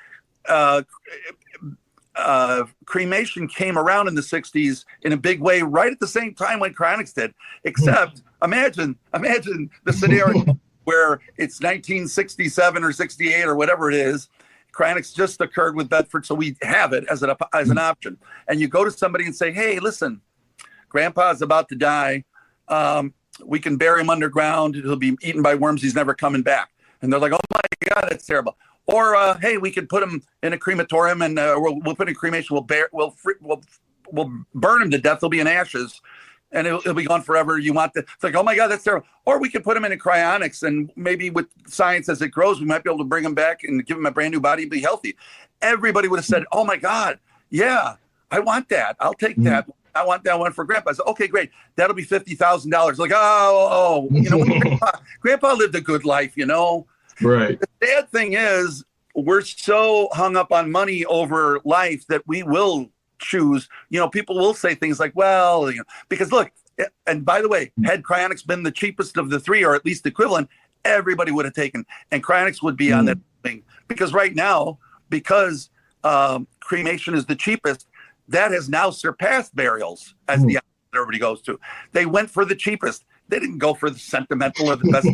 cremation came around in the 60s in a big way, right at the same time when cryonics did, except imagine the scenario where it's 1967 or 68 or whatever it is. Cryonics just occurred with Bedford, so we have it as an option. And you go to somebody and say, "Hey, listen, Grandpa's about to die. We can bury him underground. He'll be eaten by worms. He's never coming back." And they're like, "Oh my God, that's terrible." Or, "Hey, we could put him in a crematorium, and we'll put in cremation. We'll burn him to death. He'll be in ashes, and it'll be gone forever. You want that?" It's like, "Oh my God, that's terrible." Or we could put him in a cryonics, and maybe with science as it grows, we might be able to bring him back and give him a brand new body and be healthy. Everybody would have said, "Oh my God, yeah, I want that. I'll take that. I want that one for Grandpa." I said, "Okay, great. That'll be $50,000. Like, Grandpa lived a good life, Right. The sad thing is, we're so hung up on money over life that we will choose. People will say things like, "Well, because look," and by the way, had cryonics been the cheapest of the three, or at least equivalent, everybody would have taken, and cryonics would be on that thing. Because right now, because cremation is the cheapest, that has now surpassed burials as the option that everybody goes to. They went for the cheapest. They didn't go for the sentimental or the best.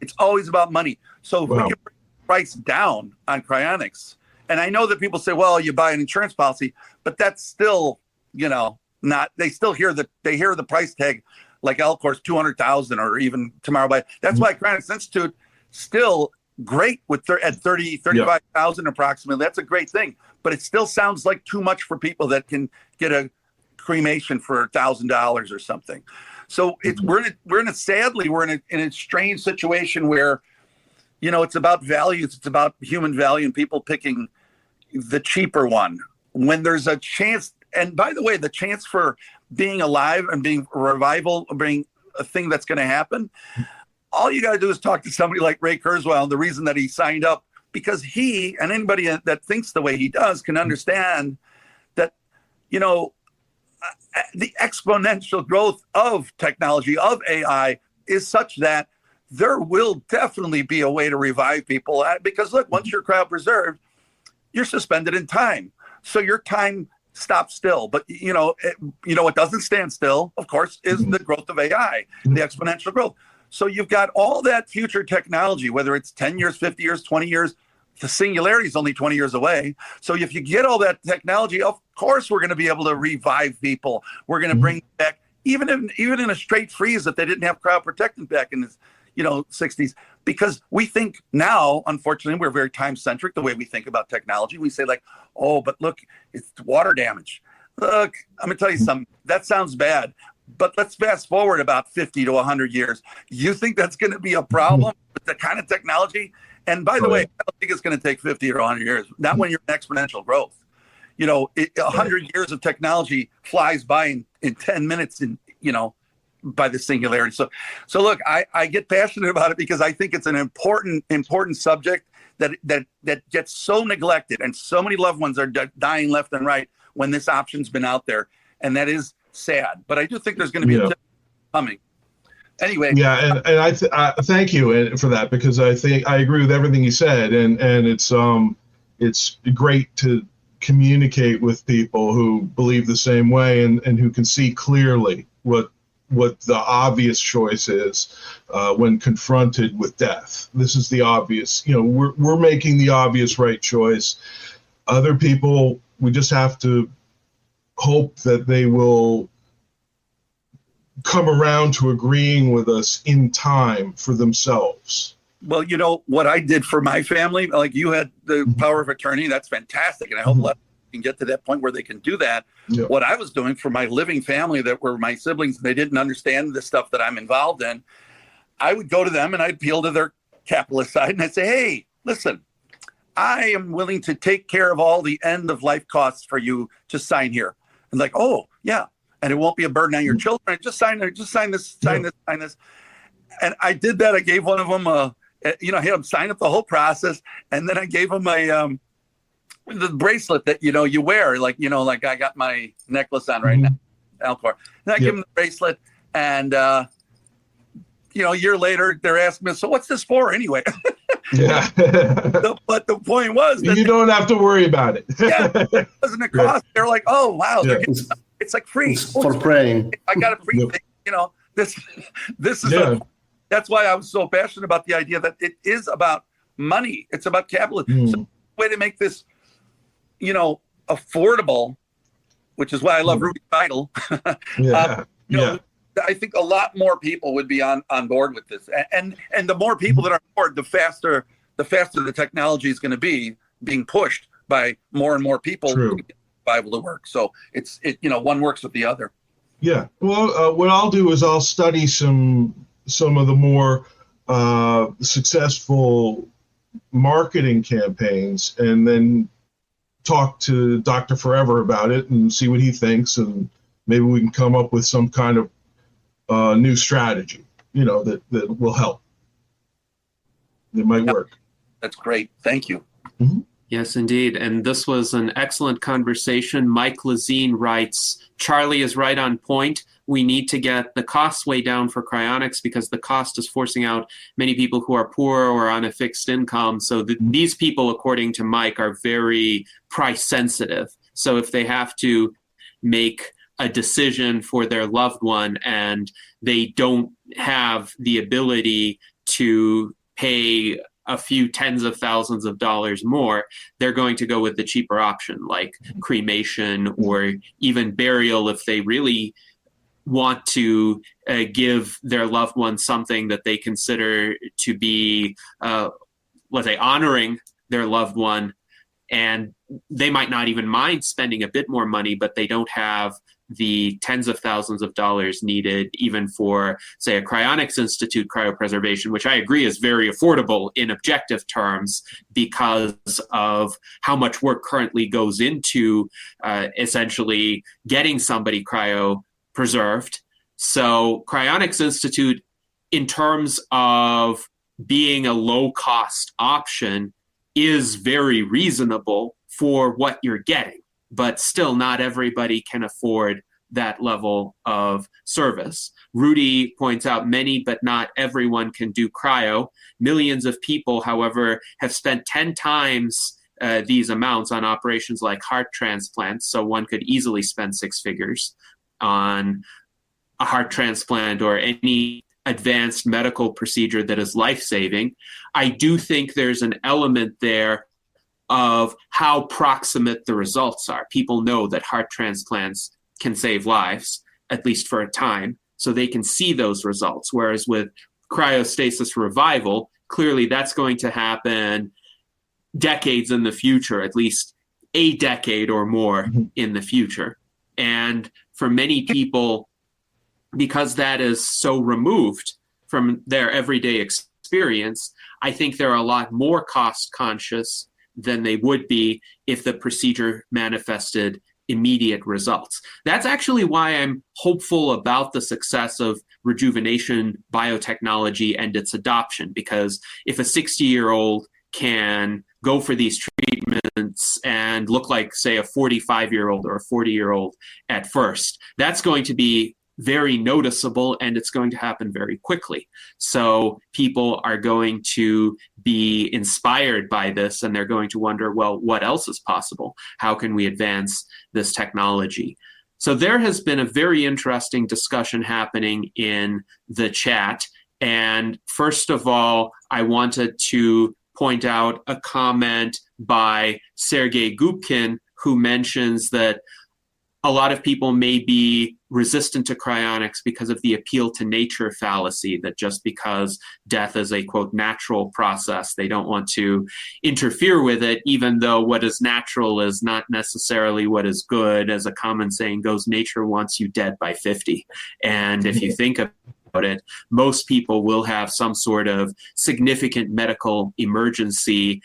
It's always about money. So if we can bring the price down on cryonics, and I know that people say, "Well, you buy an insurance policy," but that's still, not. They still hear the price tag, like Elcor's 200,000 or even Tomorrow by. That's why Cryonics Institute still great with at 35,000 approximately. That's a great thing, but it still sounds like too much for people that can get a cremation for $1,000 or something. So we're in a strange situation where, it's about values, it's about human value, and people picking the cheaper one when there's a chance. And by the way, the chance for being alive and being revival, being a thing that's going to happen. All you got to do is talk to somebody like Ray Kurzweil. The reason that he signed up, because he and anybody that thinks the way he does can understand that, the exponential growth of technology, of AI, is such that there will definitely be a way to revive people. Because look, once you're cryopreserved, you're suspended in time. So your time stops still. But, what doesn't stand still, of course, is the growth of AI, the exponential growth. So you've got all that future technology, whether it's 10 years, 50 years, 20 years, the singularity is only 20 years away. So if you get all that technology, of course, we're going to be able to revive people. We're going to bring back, even in a straight freeze, if they didn't have cryoprotectant back in the 60s, because we think now, unfortunately, we're very time centric, the way we think about technology. We say like, oh, but look, it's water damage. Look, I'm going to tell you something. That sounds bad. But let's fast forward about 50 to 100 years. You think that's going to be a problem with the kind of technology? And by the way, I don't think it's going to take 50 or 100 years. Not when you're in exponential growth. 100 years of technology flies by in 10 minutes by the singularity. So look, I get passionate about it because I think it's an important subject that gets so neglected, and so many loved ones are dying left and right when this option's been out there. And that is sad, but I do think there's going to be a tip coming. Anyway. Yeah, and I thank you for that, because I think I agree with everything you said, and it's great to communicate with people who believe the same way and who can see clearly what the obvious choice is when confronted with death. This is the obvious. We're making the obvious right choice. Other people, we just have to hope that they will come around to agreeing with us in time for themselves. Well, what I did for my family, like you had the power of attorney, that's fantastic. And I hope a lot of people can get to that point where they can do that. Yeah. What I was doing for my living family that were my siblings, they didn't understand the stuff that I'm involved in. I would go to them and I'd appeal to their capitalist side and I'd say, hey, listen, I am willing to take care of all the end of life costs for you. Just sign here. And like, oh, yeah. And it won't be a burden on your children. Just sign this. And I did that. I gave one of them I had them sign up the whole process. And then I gave them the bracelet that, you wear, like I got my necklace on right now, Alcor. And I give them the bracelet. And, a year later, they're asking me, so what's this for anyway? Yeah. But the point was that you don't have to worry about it. Yeah, it wasn't a cost. They're like, oh, wow. It's like free. It's for praying. I got a free thing. This is that's why I was so passionate about the idea that it is about money. It's about capitalism. So the way to make this, affordable, which is why I love Ruby Vital. I think a lot more people would be on board with this. And the more people that are on board, the faster the technology is going to be being pushed by more and more people to be able to work. So it's one works with the other. Yeah. Well, what I'll do is I'll study some of the more successful marketing campaigns, and then talk to Dr. Forever about it and see what he thinks, and maybe we can come up with some kind of new strategy, that will help. It might work. That's great. Thank you. Mm-hmm. Yes, indeed. And this was an excellent conversation. Mike Lazine writes, Charlie is right on point. We need to get the costs way down for cryonics because the cost is forcing out many people who are poor or on a fixed income. So these people, according to Mike, are very price sensitive. So if they have to make a decision for their loved one and they don't have the ability to pay a few tens of thousands of dollars more, they're going to go with the cheaper option like cremation or even burial if they really want to give their loved one something that they consider to be, let's say, honoring their loved one. And they might not even mind spending a bit more money, but they don't have the tens of thousands of dollars needed even for, say, a Cryonics Institute cryopreservation, which I agree is very affordable in objective terms because of how much work currently goes into essentially getting somebody cryopreserved. So Cryonics Institute, in terms of being a low-cost option, is very reasonable for what you're getting, but still not everybody can afford that level of service. Rudy points out many, but not everyone can do cryo. Millions of people, however, have spent 10 times these amounts on operations like heart transplants, so one could easily spend 6 figures on a heart transplant or any advanced medical procedure that is life-saving. I do think there's an element there of how proximate the results are. People know that heart transplants can save lives, at least for a time, so they can see those results. Whereas with cryostasis revival, clearly that's going to happen decades in the future, at least a decade or more in the future. And for many people, because that is so removed from their everyday experience, I think they're a lot more cost conscious than they would be if the procedure manifested immediate results. That's actually why I'm hopeful about the success of rejuvenation biotechnology and its adoption, because if a 60-year-old can go for these treatments and look like, say, a 45-year-old or a 40-year-old at first, that's going to be very noticeable, and it's going to happen very quickly. So people are going to be inspired by this, and they're going to wonder, well, what else is possible? How can we advance this technology? So there has been a very interesting discussion happening in the chat. And first of all, I wanted to point out a comment by Sergei Gubkin, who mentions that a lot of people may be resistant to cryonics because of the appeal to nature fallacy, that just because death is a, quote, natural process, they don't want to interfere with it, even though what is natural is not necessarily what is good. As a common saying goes, nature wants you dead by 50. And if you think about it, most people will have some sort of significant medical emergency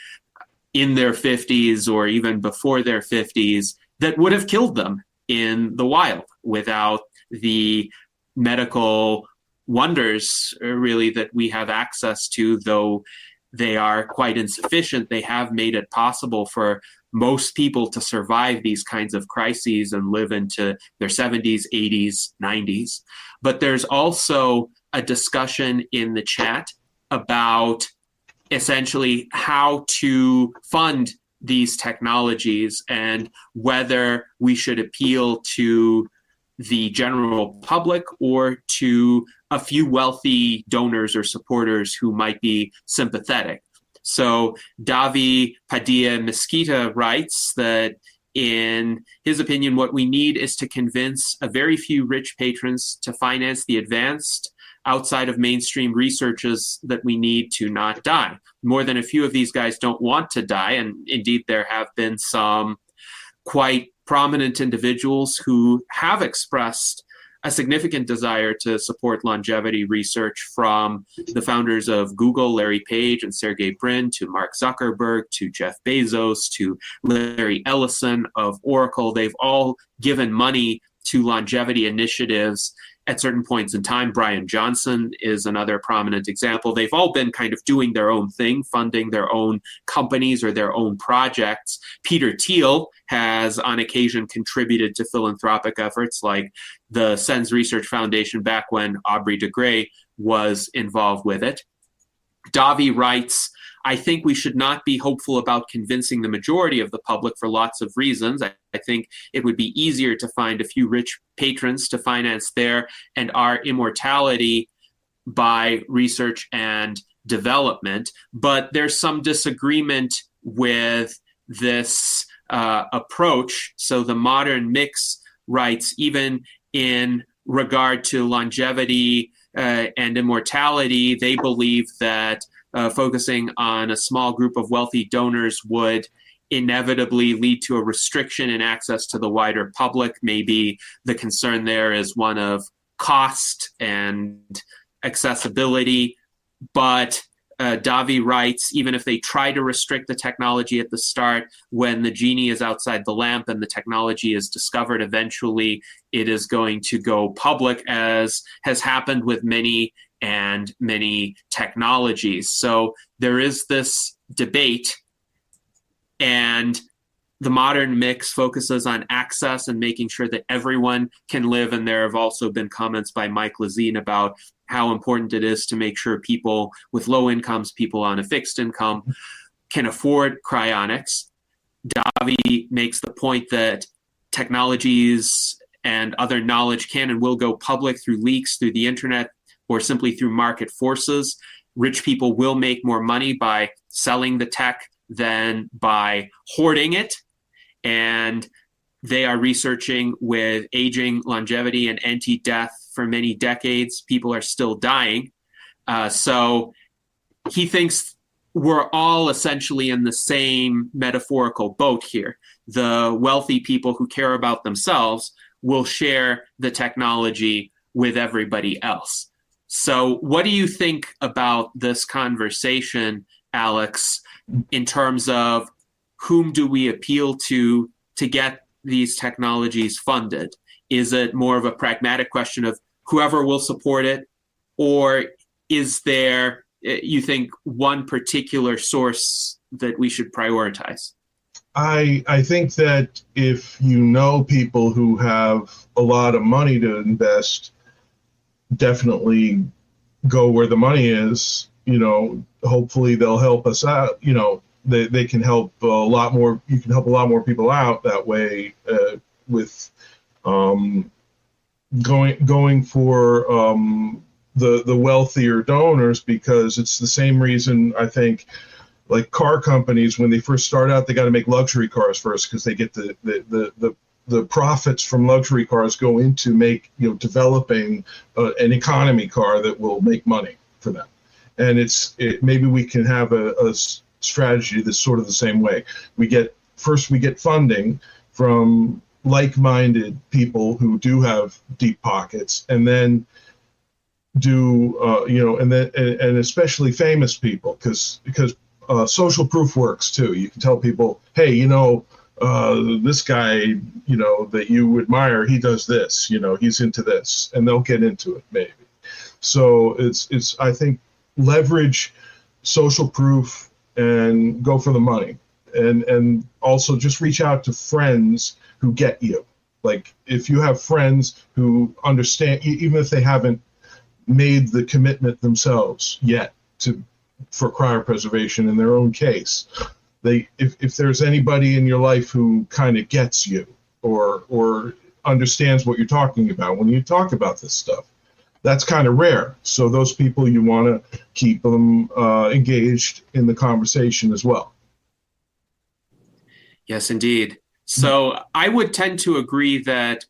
in their 50s or even before their 50s that would have killed them in the wild without the medical wonders, really, that we have access to. Though they are quite insufficient, they have made it possible for most people to survive these kinds of crises and live into their 70s, 80s, 90s. But there's also a discussion in the chat about essentially how to fund these technologies and whether we should appeal to the general public or to a few wealthy donors or supporters who might be sympathetic. So Davi Padilla Mesquita writes that, in his opinion, what we need is to convince a very few rich patrons to finance the advanced outside of mainstream researches that we need to not die. More than a few of these guys don't want to die, and indeed there have been some quite prominent individuals who have expressed a significant desire to support longevity research, from the founders of Google, Larry Page and Sergey Brin, to Mark Zuckerberg, to Jeff Bezos, to Larry Ellison of Oracle. They've all given money to longevity initiatives at certain points in time. Brian Johnson is another prominent example. They've all been kind of doing their own thing, funding their own companies or their own projects. Peter Thiel has on occasion contributed to philanthropic efforts like the SENS Research Foundation back when Aubrey de Grey was involved with it. Davi writes, I think we should not be hopeful about convincing the majority of the public for lots of reasons. I think it would be easier to find a few rich patrons to finance their and our immortality by research and development. But there's some disagreement with this approach. So the Modern Mix writes, even in regard to longevity and immortality, they believe that focusing on a small group of wealthy donors would inevitably lead to a restriction in access to the wider public. Maybe the concern there is one of cost and accessibility, but Davi writes, even if they try to restrict the technology at the start, when the genie is outside the lamp and the technology is discovered, eventually it is going to go public, as has happened with many and many technologies. So there is this debate, and the modern mix focuses on access and making sure that everyone can live. And there have also been comments by Mike Lazine about how important it is to make sure people with low incomes, people on a fixed income, can afford cryonics. Davi makes the point that technologies and other knowledge can and will go public through leaks, through the internet, or simply through market forces. Rich people will make more money by selling the tech than by hoarding it. And they are researching with aging, longevity, and anti-death for many decades. People are still dying. So he thinks we're all essentially in the same metaphorical boat here. The wealthy people who care about themselves will share the technology with everybody else. So what do you think about this conversation, Alex, in terms of whom do we appeal to get these technologies funded? Is it more of a pragmatic question of whoever will support it? Or is there, you think, one particular source that we should prioritize? I think that if you know people who have a lot of money to invest, definitely go where the money is. Hopefully they'll help us out. They can help a lot more. You can help a lot more people out that way with going for the wealthier donors, because it's the same reason I think, like car companies, when they first start out, they got to make luxury cars first, because they get the profits from luxury cars go into developing an economy car that will make money for them. And maybe we can have a strategy that's sort of the same way. We get funding from like-minded people who do have deep pockets, and then and especially famous people, because social proof works too. You can tell people, hey, this guy, that you admire, he does this, he's into this, and they'll get into it maybe. So it's I think leverage social proof and go for the money, and also just reach out to friends who get you. Like if you have friends who understand, even if they haven't made the commitment themselves yet for cryopreservation in their own case, if there's anybody in your life who kind of gets you or understands what you're talking about when you talk about this stuff, that's kind of rare. So those people, you want to keep them engaged in the conversation as well. Yes, indeed. So I would tend to agree that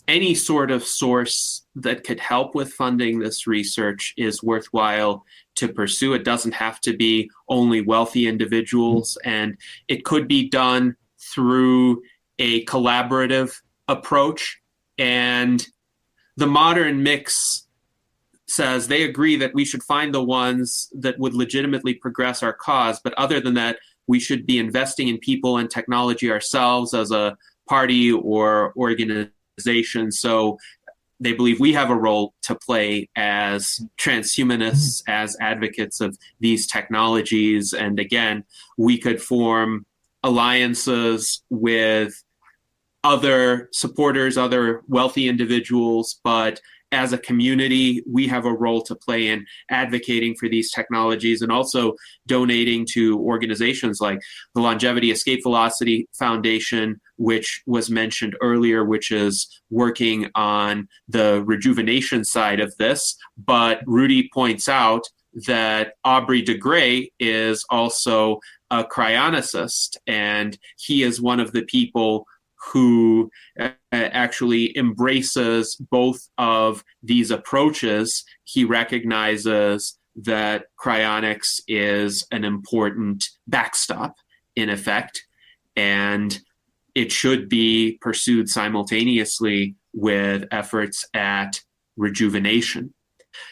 any sort of source that could help with funding this research is worthwhile to pursue. It doesn't have to be only wealthy individuals, and it could be done through a collaborative approach. And the modern mix says they agree that we should find the ones that would legitimately progress our cause. But other than that, we should be investing in people and technology ourselves as a party or organization. So they believe we have a role to play as transhumanists, as advocates of these technologies. And again, we could form alliances with other supporters, other wealthy individuals, but as a community, we have a role to play in advocating for these technologies and also donating to organizations like the Longevity Escape Velocity Foundation, which was mentioned earlier, which is working on the rejuvenation side of this. But Rudy points out that Aubrey de Grey is also a cryonicist, and he is one of the people who actually embraces both of these approaches. He recognizes that cryonics is an important backstop, in effect, and it should be pursued simultaneously with efforts at rejuvenation.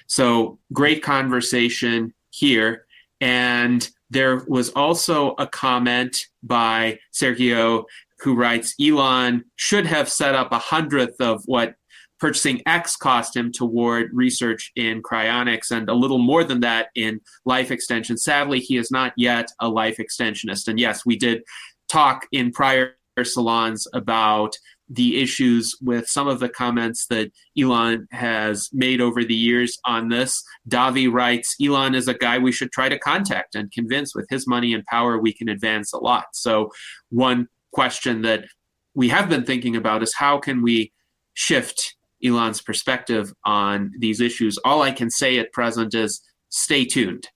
So great conversation here. And there was also a comment by Sergio who writes, Elon should have set up 100th of what purchasing X cost him toward research in cryonics and a little more than that in life extension. Sadly, he is not yet a life extensionist. And yes, we did talk in prior salons about the issues with some of the comments that Elon has made over the years on this. Davi writes, Elon is a guy we should try to contact and convince. With his money and power, we can advance a lot. So one question that we have been thinking about is how can we shift Elon's perspective on these issues? All I can say at present is stay tuned.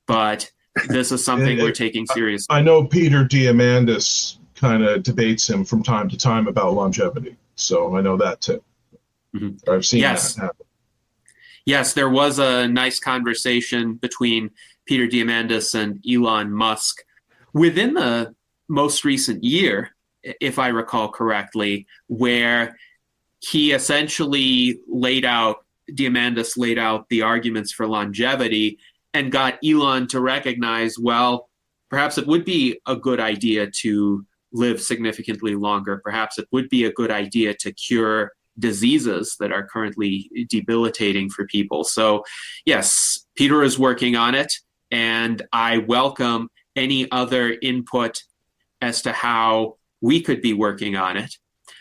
But this is something we're taking seriously. I know Peter Diamandis kind of debates him from time to time about longevity. So I know that too. Mm-hmm. I've seen that happen. Yes, there was a nice conversation between Peter Diamandis and Elon Musk within the most recent year, if I recall correctly, where he essentially Diamandis laid out the arguments for longevity and got Elon to recognize, well, perhaps it would be a good idea to live significantly longer. Perhaps it would be a good idea to cure diseases that are currently debilitating for people. So yes, Peter is working on it, and I welcome any other input as to how we could be working on it.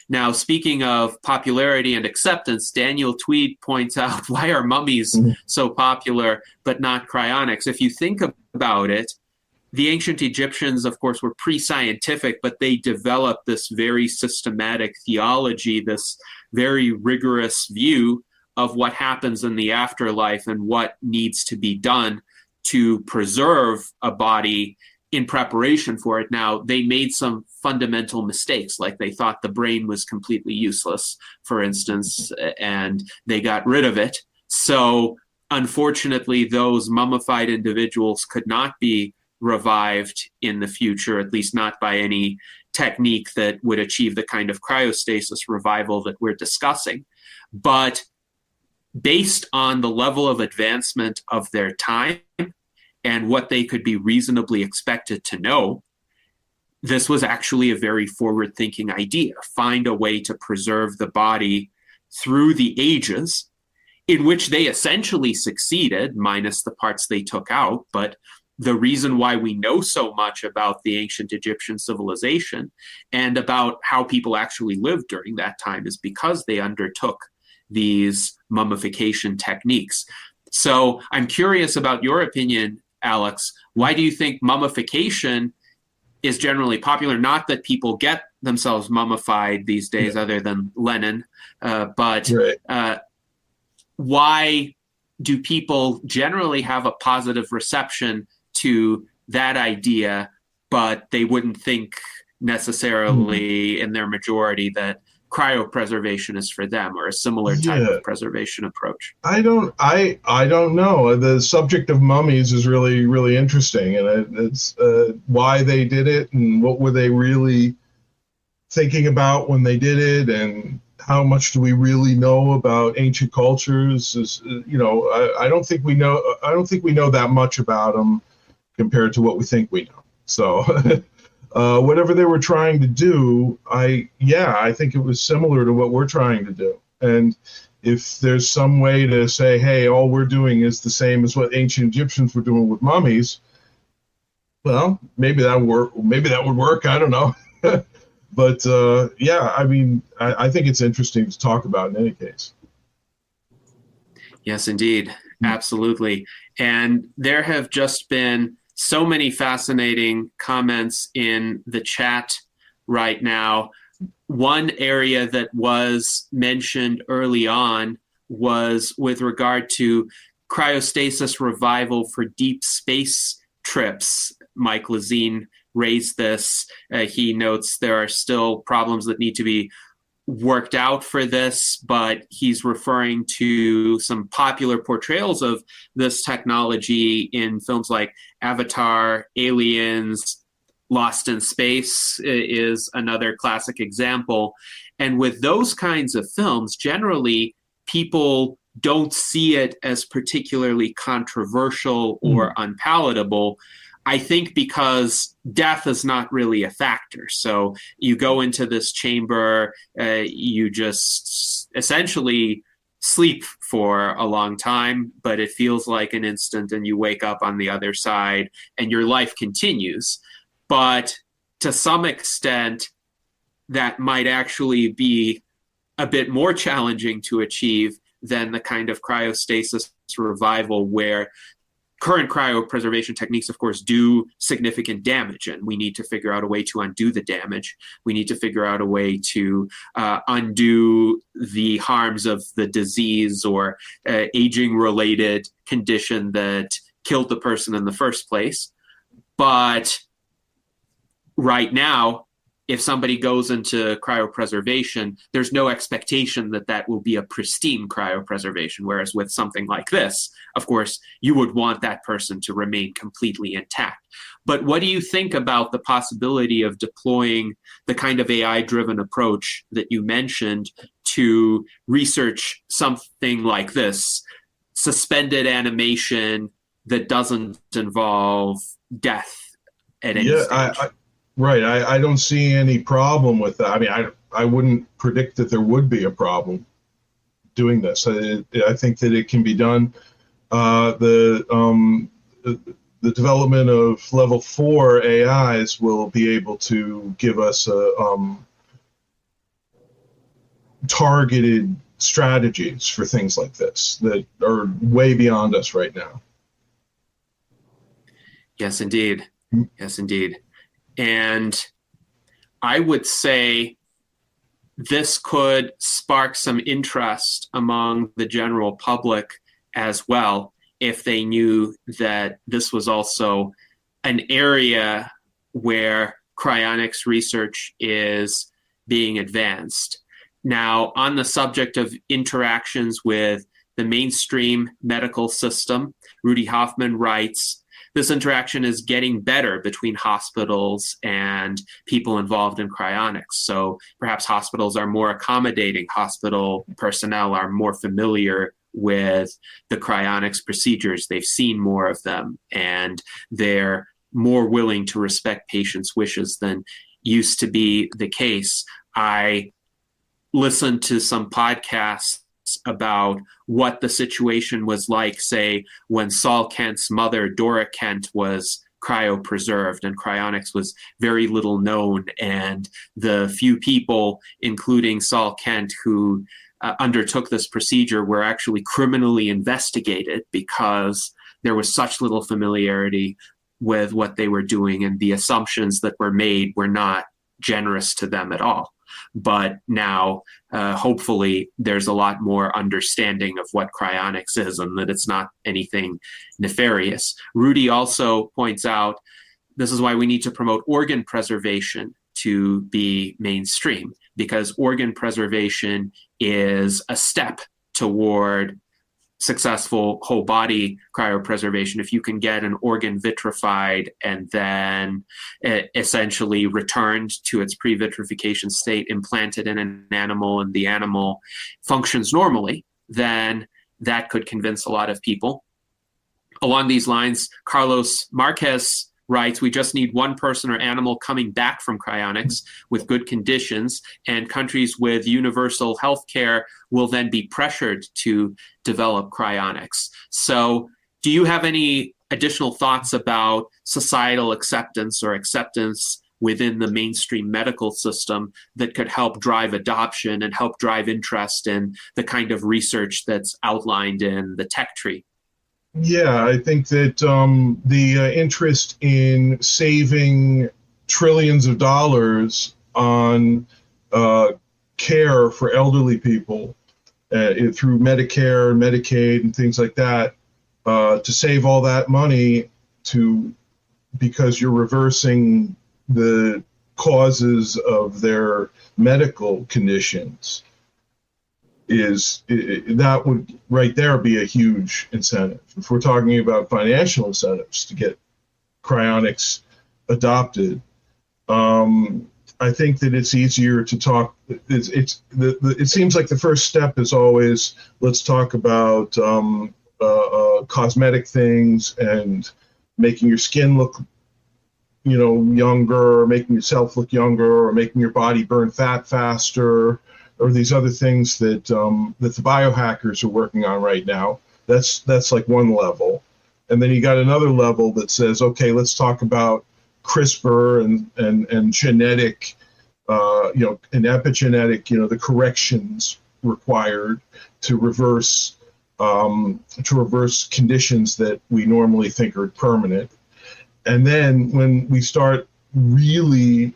Now, speaking of popularity and acceptance, Daniel Tweed points out, why are mummies so popular but not cryonics? If you think about it, the ancient Egyptians, of course, were pre-scientific, but they developed this very systematic theology, this very rigorous view of what happens in the afterlife and what needs to be done to preserve a body in preparation for it. Now, they made some fundamental mistakes, like they thought the brain was completely useless, for instance, and they got rid of it. So, unfortunately, those mummified individuals could not be revived in the future, at least not by any technique that would achieve the kind of cryostasis revival that we're discussing. But based on the level of advancement of their time and what they could be reasonably expected to know, this was actually a very forward-thinking idea. Find a way to preserve the body through the ages, in which they essentially succeeded, minus the parts they took out. But the reason why we know so much about the ancient Egyptian civilization and about how people actually lived during that time is because they undertook these mummification techniques. So I'm curious about your opinion, Alex. Why do you think mummification is generally popular? Not that people get themselves mummified these days, other than Lenin, but why do people generally have a positive reception to that idea, but they wouldn't think necessarily in their majority that cryopreservation is for them, or a similar type of preservation approach? I don't know. The subject of mummies is really, really interesting, and it's why they did it and what were they really thinking about when they did it, and how much do we really know about ancient cultures? I don't think we know that much about them compared to what we think we know. So whatever they were trying to do, I think it was similar to what we're trying to do. And if there's some way to say, hey, all we're doing is the same as what ancient Egyptians were doing with mummies, well, maybe that would work. I don't know. But I think it's interesting to talk about in any case. Yes, indeed. Absolutely. And there have just been so many fascinating comments in the chat right now. One area that was mentioned early on was with regard to cryostasis revival for deep space trips. Mike Lazine raised this. He notes there are still problems that need to be worked out for this, but he's referring to some popular portrayals of this technology in films like Avatar, Aliens, Lost in Space is another classic example. And with those kinds of films, generally people don't see it as particularly controversial or unpalatable. I think because death is not really a factor. So you go into this chamber, you just essentially sleep for a long time, but it feels like an instant, and you wake up on the other side and your life continues. But to some extent, that might actually be a bit more challenging to achieve than the kind of cryostasis revival where current cryopreservation techniques, of course, do significant damage, and we need to figure out a way to undo the damage. We need to figure out a way to undo the harms of the disease or aging-related condition that killed the person in the first place. But right now, if somebody goes into cryopreservation, there's no expectation that that will be a pristine cryopreservation, whereas with something like this, of course, you would want that person to remain completely intact. But what do you think about the possibility of deploying the kind of AI-driven approach that you mentioned to research something like this, suspended animation that doesn't involve death at any stage? Right. I don't see any problem with that. I mean, I wouldn't predict that there would be a problem doing this. I think that it can be done. The development of level 4 AIs will be able to give us targeted strategies for things like this that are way beyond us right now. Yes, indeed. Yes, indeed. And I would say this could spark some interest among the general public as well, if they knew that this was also an area where cryonics research is being advanced. Now, on the subject of interactions with the mainstream medical system, Rudy Hoffman writes, this interaction is getting better between hospitals and people involved in cryonics. So perhaps hospitals are more accommodating. Hospital personnel are more familiar with the cryonics procedures. They've seen more of them, and they're more willing to respect patients' wishes than used to be the case. I listened to some podcasts about what the situation was like, say, when Saul Kent's mother, Dora Kent, was cryopreserved, and cryonics was very little known. And the few people, including Saul Kent, who undertook this procedure were actually criminally investigated because there was such little familiarity with what they were doing, and the assumptions that were made were not generous to them at all. But now, hopefully, there's a lot more understanding of what cryonics is and that it's not anything nefarious. Rudy also points out this is why we need to promote organ preservation to be mainstream, because organ preservation is a step toward successful whole body cryopreservation. If you can get an organ vitrified and then essentially returned to its pre-vitrification state, implanted in an animal, and the animal functions normally, then that could convince a lot of people. Along these lines, Carlos Marquez writes, we just need one person or animal coming back from cryonics with good conditions, and countries with universal health care will then be pressured to develop cryonics. So do you have any additional thoughts about societal acceptance or acceptance within the mainstream medical system that could help drive adoption and help drive interest in the kind of research that's outlined in the tech tree? Yeah, I think that the interest in saving trillions of dollars on care for elderly people through Medicare, Medicaid, and things like that, to save all that money because you're reversing the causes of their medical conditions, that would right there be a huge incentive. If we're talking about financial incentives to get cryonics adopted, I think that it's easier to talk. It seems like the first step is always, let's talk about cosmetic things and making your skin look, younger, or making yourself look younger, or making your body burn fat faster, or these other things that that the biohackers are working on right now. That's like one level. And then you got another level that says, okay, let's talk about CRISPR and genetic, and epigenetic, the corrections required to reverse conditions that we normally think are permanent. And then when we start really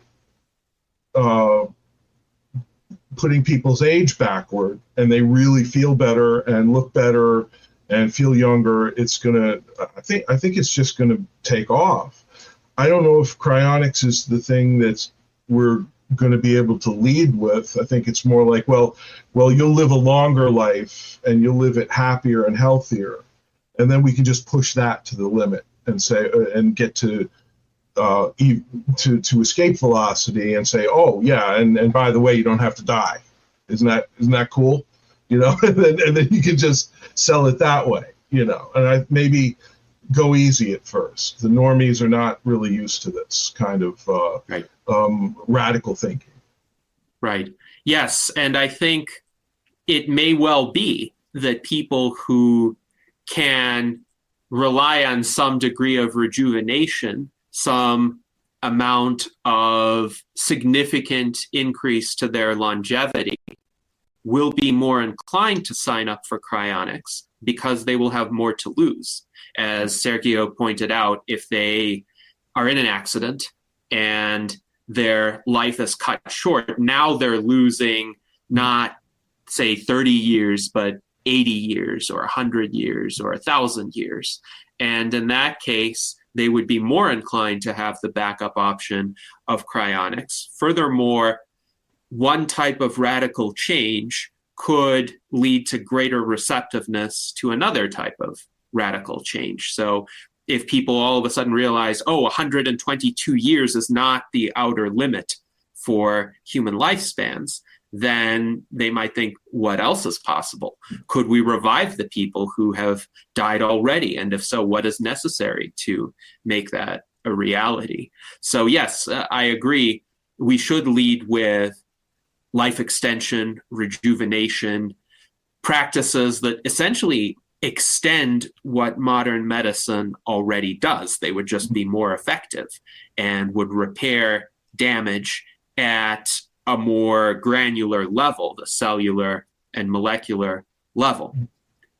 putting people's age backward, and they really feel better and look better and feel younger, I think it's just gonna take off. I don't know if cryonics is the thing that's we're going to be able to lead with. I think it's more like, well, you'll live a longer life and you'll live it happier and healthier, and then we can just push that to the limit and say and get to escape velocity and say, oh yeah, and by the way, you don't have to die. Isn't that cool? And then you can just sell it that way. And I maybe go easy at first. The normies are not really used to this kind of right. Radical thinking. Right. Yes. And I think it may well be that people who can rely on some degree of rejuvenation, some amount of significant increase to their longevity, will be more inclined to sign up for cryonics because they will have more to lose. As Sergio pointed out, if they are in an accident and their life is cut short, now they're losing not, say, 30 years, but 80 years or 100 years or 1,000 years. And in that case, they would be more inclined to have the backup option of cryonics. Furthermore, one type of radical change could lead to greater receptiveness to another type of radical change. So if people all of a sudden realize, 122 years is not the outer limit for human lifespans, then they might think, what else is possible? Could we revive the people who have died already? And if so, what is necessary to make that a reality? So yes, I agree. We should lead with life extension, rejuvenation, practices that essentially extend what modern medicine already does. They would just be more effective and would repair damage at a more granular level, the cellular and molecular level.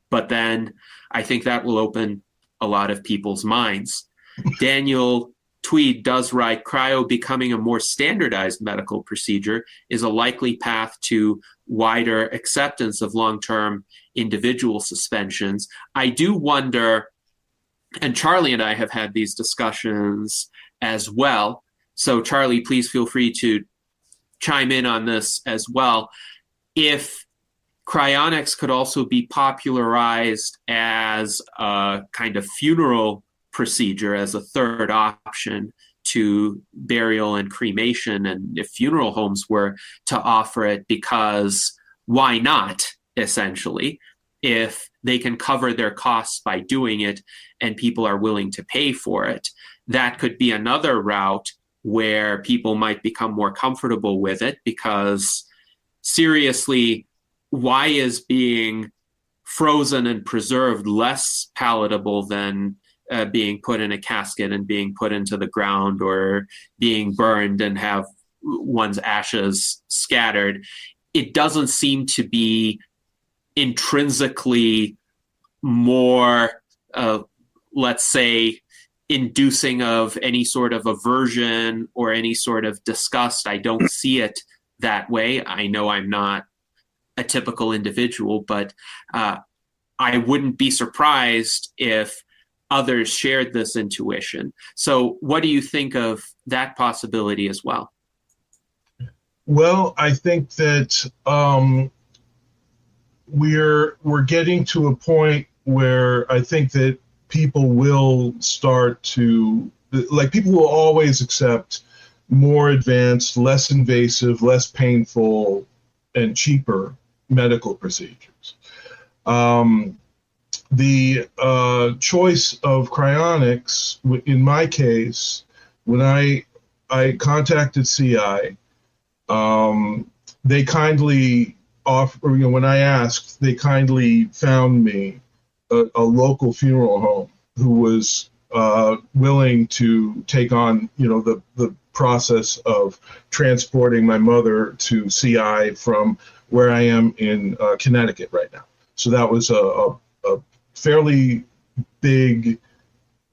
But then I think that will open a lot of people's minds. Daniel Tweed does write, cryo becoming a more standardized medical procedure is a likely path to wider acceptance of long-term individual suspensions. I do wonder, and Charlie and I have had these discussions as well, so Charlie, please feel free to chime in on this as well. If cryonics could also be popularized as a kind of funeral procedure, as a third option to burial and cremation, and if funeral homes were to offer it, because why not, essentially, if they can cover their costs by doing it and people are willing to pay for it, that could be another route where people might become more comfortable with it, because seriously, why is being frozen and preserved less palatable than being put in a casket and being put into the ground, or being burned and have one's ashes scattered? It doesn't seem to be intrinsically more, let's say, inducing of any sort of aversion or any sort of disgust. I don't see it that way. I know I'm not a typical individual, but I wouldn't be surprised if others shared this intuition. So what do you think of that possibility as well? Well, I think that we're getting to a point where I think that people will start to, like, people will always accept more advanced, less invasive, less painful, and cheaper medical procedures. The choice of cryonics, in my case, when I contacted CI, they kindly offer, when I asked, they kindly found me a local funeral home who was willing to take on, the process of transporting my mother to CI from where I am in Connecticut right now. So that was a fairly big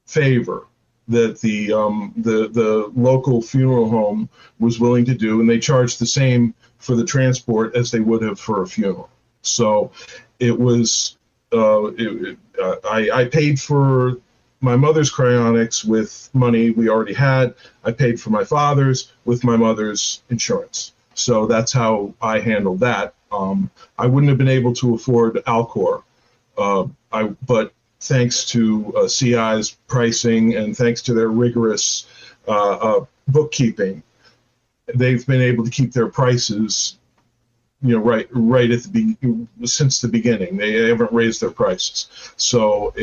favor that the local funeral home was willing to do, and they charged the same for the transport as they would have for a funeral. So it was I paid for my mother's cryonics with money we already had. I paid for my father's with my mother's insurance. So that's how I handled that. I wouldn't have been able to afford Alcor, but thanks to CI's pricing and thanks to their rigorous bookkeeping, they've been able to keep their prices, right at since the beginning. They haven't raised their prices. So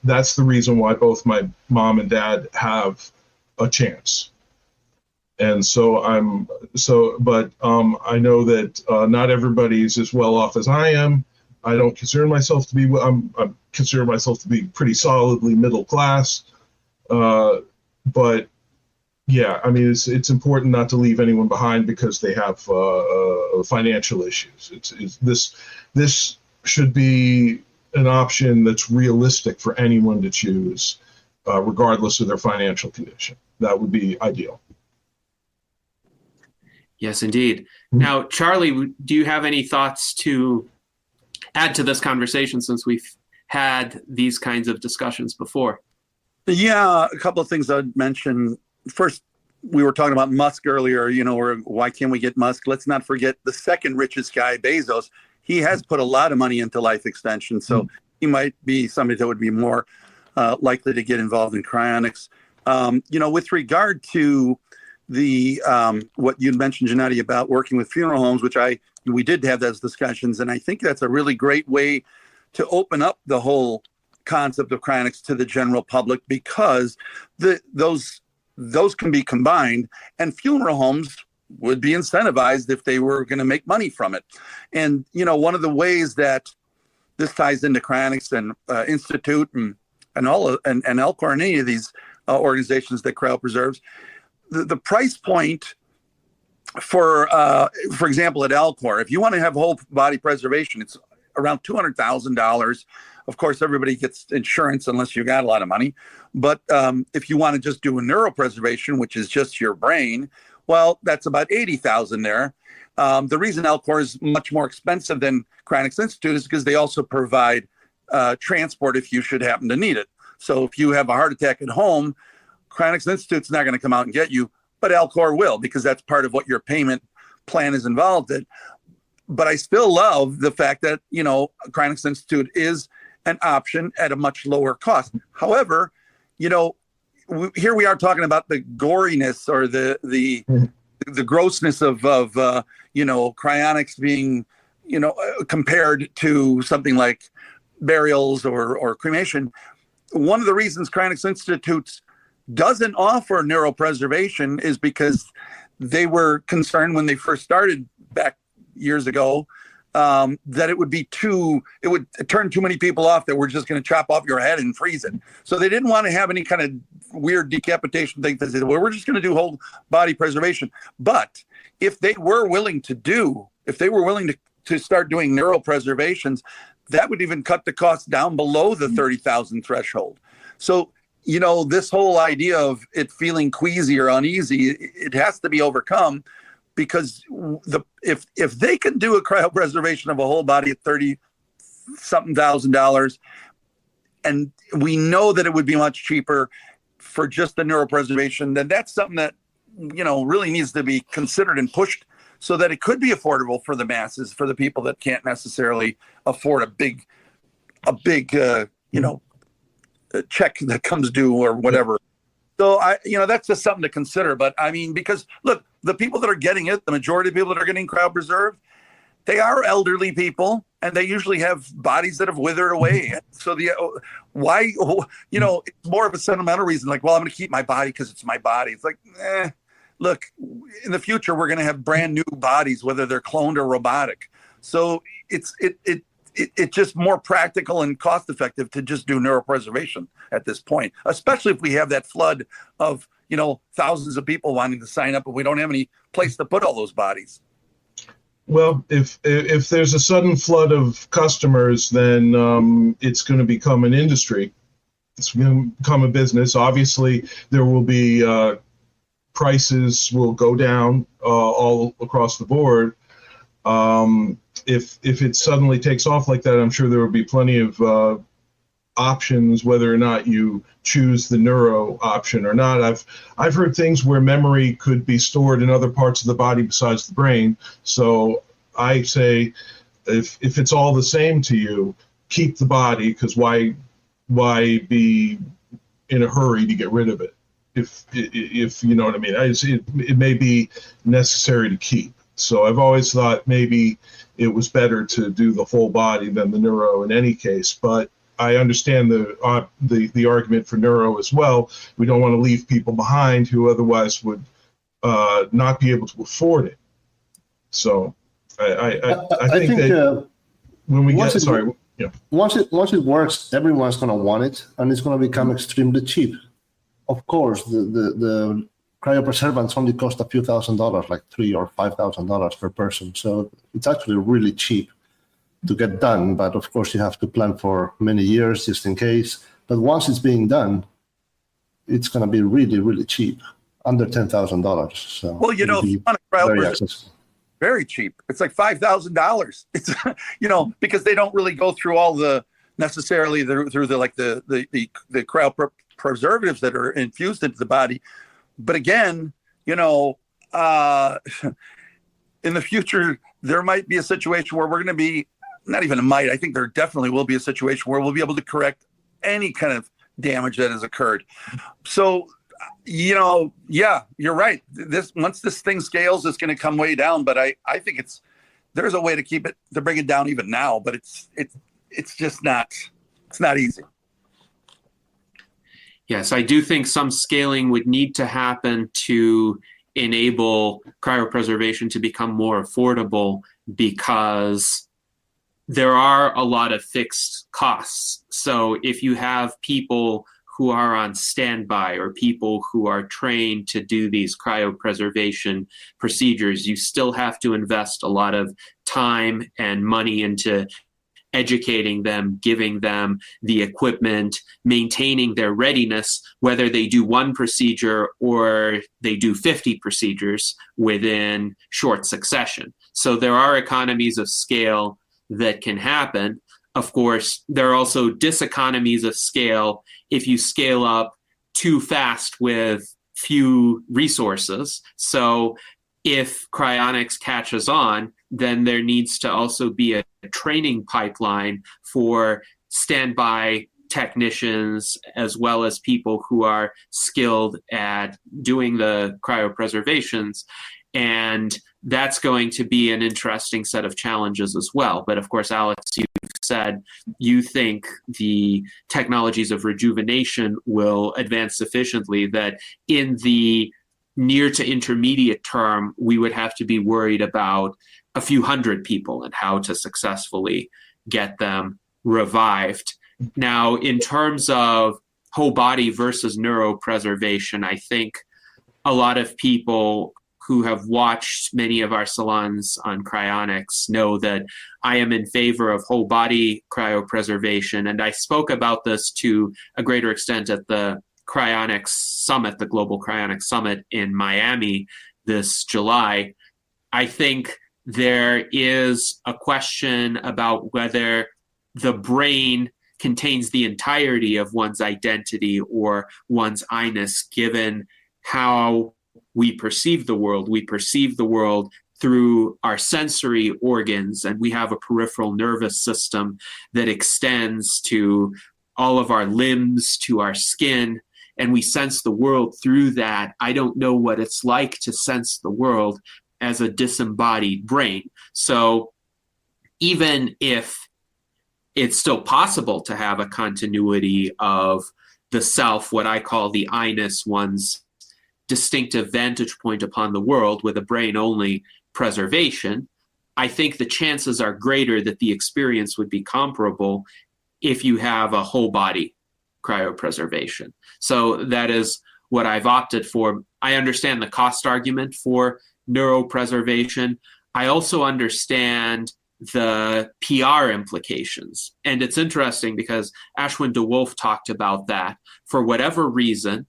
that's the reason why both my mom and dad have a chance. And so I know that not everybody's as well off as I am. I don't consider myself to be. I consider myself to be pretty solidly middle class. But yeah, I mean, it's important not to leave anyone behind because they have financial issues. This should be an option that's realistic for anyone to choose, regardless of their financial condition. That would be ideal. Yes, indeed. Now, Charlie, do you have any thoughts to add to this conversation since we've had these kinds of discussions before? Yeah, a couple of things I'd mention. First, we were talking about Musk earlier, or why can't we get Musk? Let's not forget the second richest guy, Bezos. He has put a lot of money into life extension, so he might be somebody that would be more likely to get involved in cryonics. With regard to the what you mentioned, Gennady, about working with funeral homes, which we did have those discussions, and I think that's a really great way to open up the whole concept of cryonics to the general public, because those can be combined, and funeral homes would be incentivized if they were going to make money from it. And one of the ways that this ties into cryonics and Institute and Alcor and any of these organizations that cryopreserves, the price point for example, at Alcor, if you want to have whole body preservation, it's around $200,000. Of course, everybody gets insurance unless you got a lot of money. But if you want to just do a neuropreservation, which is just your brain, well, that's about $80,000 there. The reason Alcor is much more expensive than Cryonics Institute is because they also provide transport if you should happen to need it. So if you have a heart attack at home, Cryonics Institute's not going to come out and get you, but Alcor will, because that's part of what your payment plan is involved in. But I still love the fact that, Cryonics Institute is an option at a much lower cost. However, here we are talking about the goriness or the grossness of cryonics being, compared to something like burials or cremation. One of the reasons Cryonics Institute doesn't offer neuropreservation is because they were concerned when they first started back years ago that it would turn too many people off that we're just going to chop off your head and freeze it. So they didn't want to have any kind of weird decapitation thing. They said, well, we're just going to do whole body preservation. But if they were willing to start doing neuropreservations, that would even cut the cost down below the 30,000 threshold. So, this whole idea of it feeling queasy or uneasy, it has to be overcome, because if they can do a cryopreservation of a whole body at $30-something thousand, and we know that it would be much cheaper for just the neuropreservation, then that's something that really needs to be considered and pushed so that it could be affordable for the masses, for the people that can't necessarily afford a big check that comes due or whatever. So that's just something to consider. But I mean, because look, the people that are getting it, the majority of people that are getting cryopreserved, they are elderly people, and they usually have bodies that have withered away. So why, it's more of a sentimental reason. Like, well, I'm going to keep my body because it's my body. It's like, look, in the future, we're going to have brand new bodies, whether they're cloned or robotic. So it's just more practical and cost effective to just do neuropreservation at this point, especially if we have that flood of, thousands of people wanting to sign up, but we don't have any place to put all those bodies. Well, if there's a sudden flood of customers, then it's going to become an industry. It's going to become a business. Obviously, there will be prices will go down all across the board. If it suddenly takes off like that, I'm sure there will be plenty of options, whether or not you choose the neuro option or not. I've heard things where memory could be stored in other parts of the body besides the brain. So I say, if it's all the same to you, keep the body, because why be in a hurry to get rid of it? If you know what I mean. It may be necessary to keep. So I've always thought maybe it was better to do the whole body than the neuro in any case. But I understand the argument for neuro as well. We don't want to leave people behind who otherwise would not be able to afford it. So I think that when we get once it works, everyone's going to want it, and it's going to become extremely cheap. Of course, the cryopreservants only cost a few $1,000s, like $3,000 or $5,000 per person. So it's actually really cheap to get done. But of course, you have to plan for many years just in case. But once it's being done, it's going to be really, really cheap, under $10,000. So well, if you want a cryopreservation, very cheap. It's like $5,000. It's because they don't really go through all the necessarily through the cryopreservatives that are infused into the body. But again, in the future, there might be a situation where we're going to be, not even I think there definitely will be a situation where we'll be able to correct any kind of damage that has occurred. So, yeah, you're right. Once this thing scales, it's going to come way down. But I think there's a way to bring it down even now, but it's just not easy. Yes, I do think some scaling would need to happen to enable cryopreservation to become more affordable, because there are a lot of fixed costs. So if you have people who are on standby or people who are trained to do these cryopreservation procedures, you still have to invest a lot of time and money into educating them, giving them the equipment, maintaining their readiness, whether they do one procedure or they do 50 procedures within short succession. So there are economies of scale that can happen. Of course, there are also diseconomies of scale if you scale up too fast with few resources. So if cryonics catches on, then there needs to also be a training pipeline for standby technicians, as well as people who are skilled at doing the cryopreservations. And that's going to be an interesting set of challenges as well. But of course, Alex, you've said you think the technologies of rejuvenation will advance sufficiently that in the near to intermediate term, we would have to be worried about a few hundred people and how to successfully get them revived. Now, in terms of whole body versus neuropreservation, I think a lot of people who have watched many of our salons on cryonics know that I am in favor of whole body cryopreservation. And I spoke about this to a greater extent at the Cryonics Summit, the Global Cryonics Summit in Miami this July. I think there is a question about whether the brain contains the entirety of one's identity or one's I-ness, given how we perceive the world. We perceive the world through our sensory organs, and we have a peripheral nervous system that extends to all of our limbs, to our skin. and we sense the world through that, I don't know what it's like to sense the world as a disembodied brain. So even if it's still possible to have a continuity of the self, what I call the I-ness, one's distinctive vantage point upon the world with a brain-only preservation, I think the chances are greater that the experience would be comparable if you have a whole body cryopreservation. So that is what I've opted for. I understand the cost argument for neuropreservation. I also understand the PR implications. And it's interesting because Ashwin DeWolf talked about that. For whatever reason,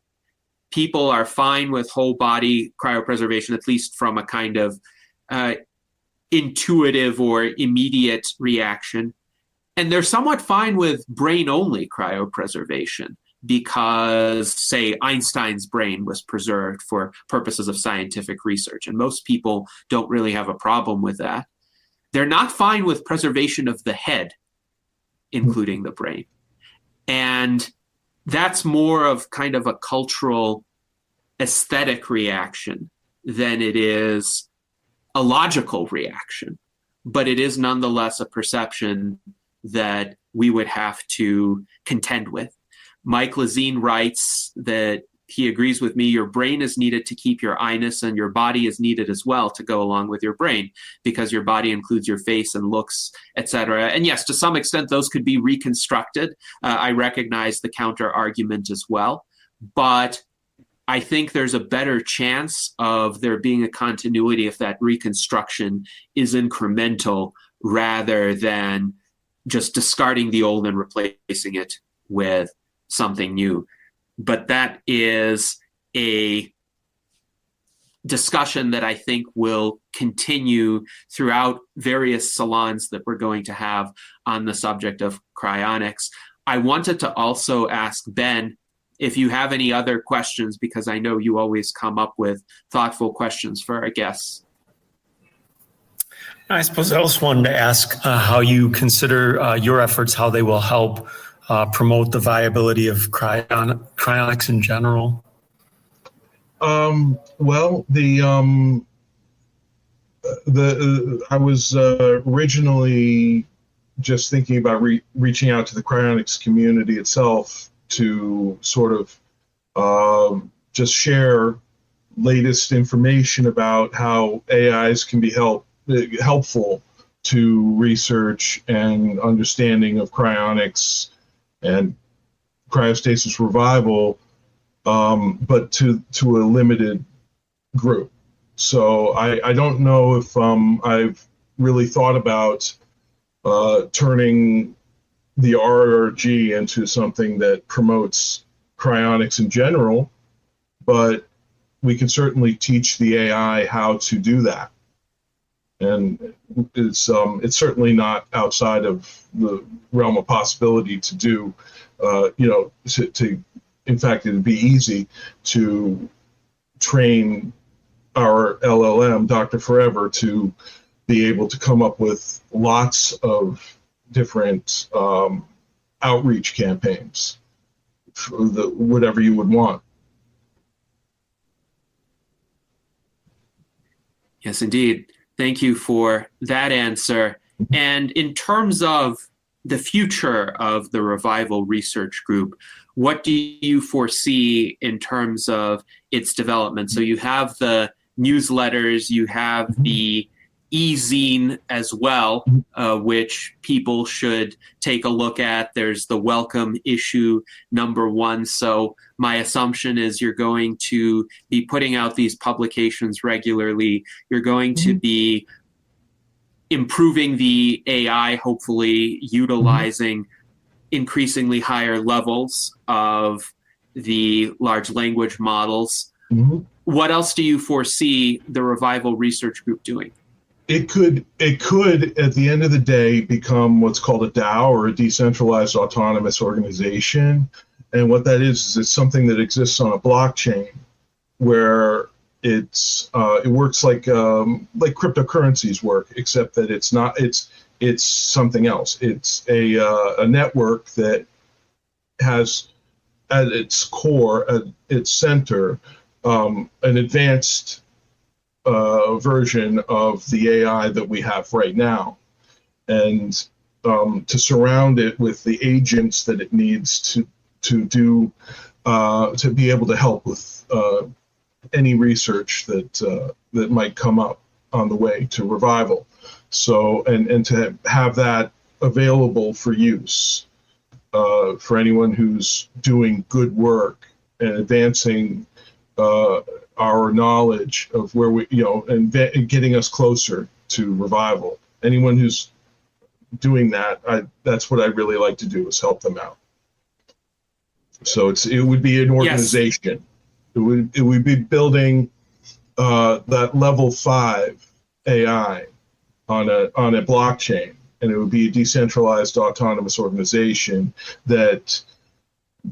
people are fine with whole body cryopreservation, at least from a kind of intuitive or immediate reaction. And they're somewhat fine with brain-only cryopreservation because, say, Einstein's brain was preserved for purposes of scientific research, and most people don't really have a problem with that. They're not fine with preservation of the head, including the brain. And that's more of kind of a cultural aesthetic reaction than it is a logical reaction. But it is nonetheless a perception that we would have to contend with. Mike Lazine writes that he agrees with me, your brain is needed to keep your I-ness, and your body is needed as well to go along with your brain, because your body includes your face and looks, etc. And yes, to some extent, those could be reconstructed. I recognize the counter argument as well, but I think there's a better chance of there being a continuity if that reconstruction is incremental rather than just discarding the old and replacing it with something new. But that is a discussion that I think will continue throughout various salons that we're going to have on the subject of cryonics. I wanted to also ask Ben if you have any other questions, because I know you always come up with thoughtful questions for our guests. I suppose I also wanted to ask how you consider your efforts, how they will help promote the viability of cryonics in general. Well, I was originally just thinking about reaching out to the cryonics community itself to sort of just share latest information about how AIs can be helpful to research and understanding of cryonics and cryostasis revival, but to a limited group. So I don't know if I've really thought about turning the RRG into something that promotes cryonics in general, but we can certainly teach the AI how to do that. And it's certainly not outside of the realm of possibility to do, in fact, it'd be easy to train our LLM, Dr. Forever, to be able to come up with lots of different outreach campaigns for whatever you would want. Yes, indeed. Thank you for that answer. And in terms of the future of the Revival Research Group, what do you foresee in terms of its development? So you have the newsletters, you have the e-zine as well, which people should take a look at. There's the welcome issue #1. So my assumption is you're going to be putting out these publications regularly. You're going to be improving the AI, hopefully utilizing increasingly higher levels of the large language models. What else do you foresee the Revival Research Group doing? It could, at the end of the day, become what's called a DAO, or a decentralized autonomous organization. And what that is it's something that exists on a blockchain, where it works like cryptocurrencies work, except that it's something else. It's a network that has at its core, at its center, an advanced version of the AI that we have right now, and to surround it with the agents that it needs to do to be able to help with any research that might come up on the way to revival. So and to have that available for use for anyone who's doing good work and advancing our knowledge of where we, and getting us closer to revival. Anyone who's doing that, that's what I really like to do, is help them out. So it would be an organization. Yes. It would be building that level 5 AI on a blockchain, and it would be a decentralized autonomous organization that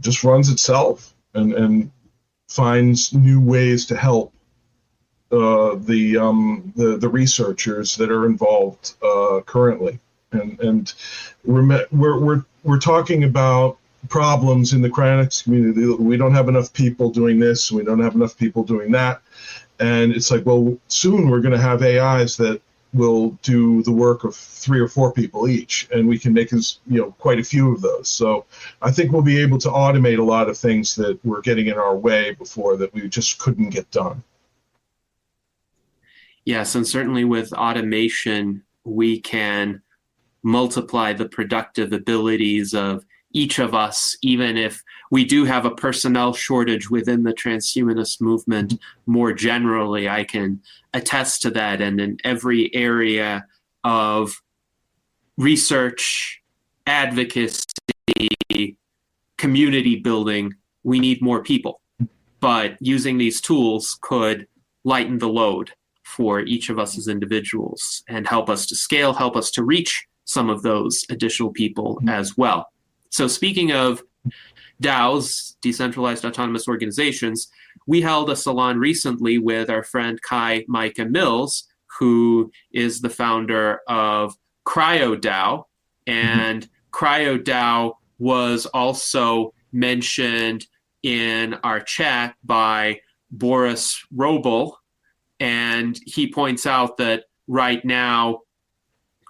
just runs itself and finds new ways to help the researchers that are involved currently. And we're talking about problems in the cryonics community. We don't have enough people doing this. We don't have enough people doing that. And it's like, well, soon we're going to have AIs that will do the work of 3 or 4 people each, and we can make quite a few of those. So I think we'll be able to automate a lot of things that were getting in our way before, that we just couldn't get done. Yes, and certainly with automation, we can multiply the productive abilities of each of us, even if we do have a personnel shortage within the transhumanist movement more generally. I can attest to that. And in every area of research, advocacy, community building, we need more people. But using these tools could lighten the load for each of us as individuals and help us to scale, help us to reach some of those additional people as well. So speaking of DAOs, decentralized autonomous organizations, we held a salon recently with our friend Kai Micah Mills, who is the founder of CryoDAO. And CryoDAO was also mentioned in our chat by Boris Robel. And he points out that right now,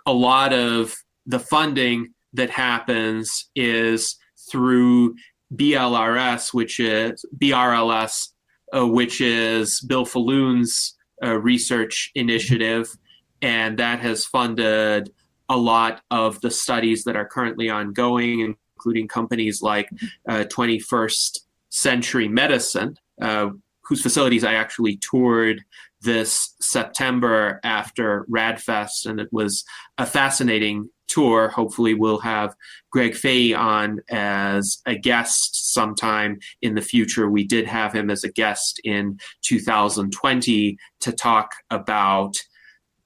a lot of the funding that happens is through BRLS, which is Bill Falloon's research initiative, and that has funded a lot of the studies that are currently ongoing, including companies like 21st Century Medicine, whose facilities I actually toured this September after RadFest, and it was a fascinating tour. Hopefully we'll have Greg Fahey on as a guest sometime in the future. We did have him as a guest in 2020 to talk about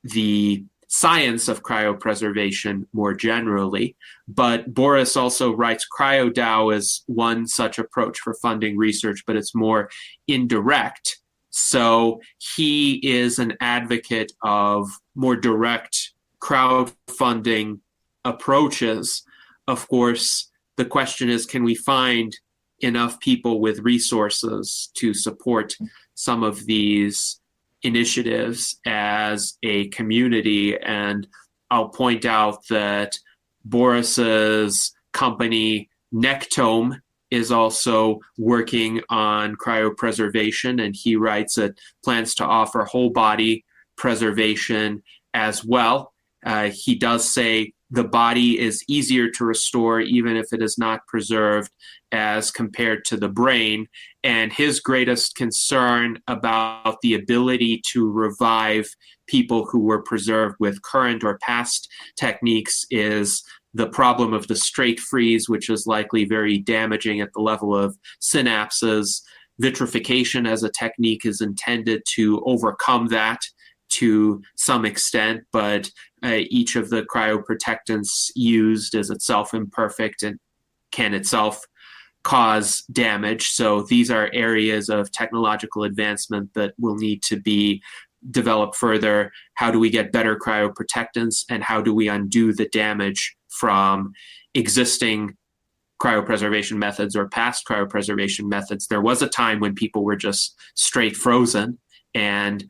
the science of cryopreservation more generally. But Boris also writes CryoDAO is one such approach for funding research, but it's more indirect. So he is an advocate of more direct crowdfunding approaches. Of course, the question is, can we find enough people with resources to support some of these initiatives as a community? And I'll point out that Boris's company Nectome is also working on cryopreservation, and he writes that plans to offer whole body preservation as well. He does say the body is easier to restore even if it is not preserved as compared to the brain. And his greatest concern about the ability to revive people who were preserved with current or past techniques is the problem of the straight freeze, which is likely very damaging at the level of synapses. Vitrification as a technique is intended to overcome that to some extent, but each of the cryoprotectants used is itself imperfect and can itself cause damage. So these are areas of technological advancement that will need to be developed further. How do we get better cryoprotectants, and how do we undo the damage from existing cryopreservation methods or past cryopreservation methods. There was a time when people were just straight frozen, and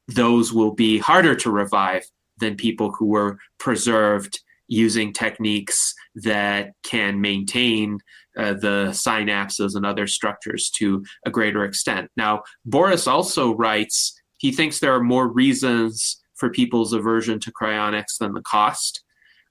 those will be harder to revive than people who were preserved using techniques that can maintain the synapses and other structures to a greater extent. Now, Boris also writes, he thinks there are more reasons for people's aversion to cryonics than the cost.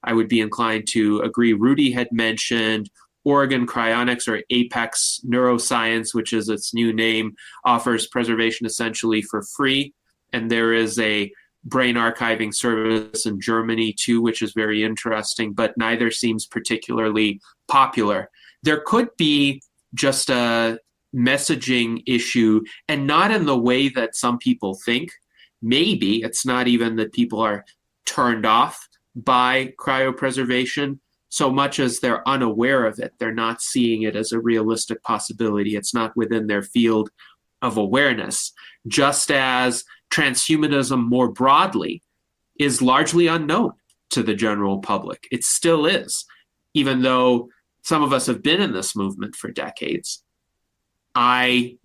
I would be inclined to agree. Rudy had mentioned Oregon Cryonics, or Apex Neuroscience, which is its new name, offers preservation essentially for free. And there is a brain archiving service in Germany too, which is very interesting, but neither seems particularly popular. There could be just a messaging issue, and not in the way that some people think. Maybe it's not even that people are turned off by cryopreservation so much as they're unaware of it. They're not seeing it as a realistic possibility. It's not within their field of awareness. Just as transhumanism more broadly is largely unknown to the general public. It still is, even though some of us have been in this movement for decades. I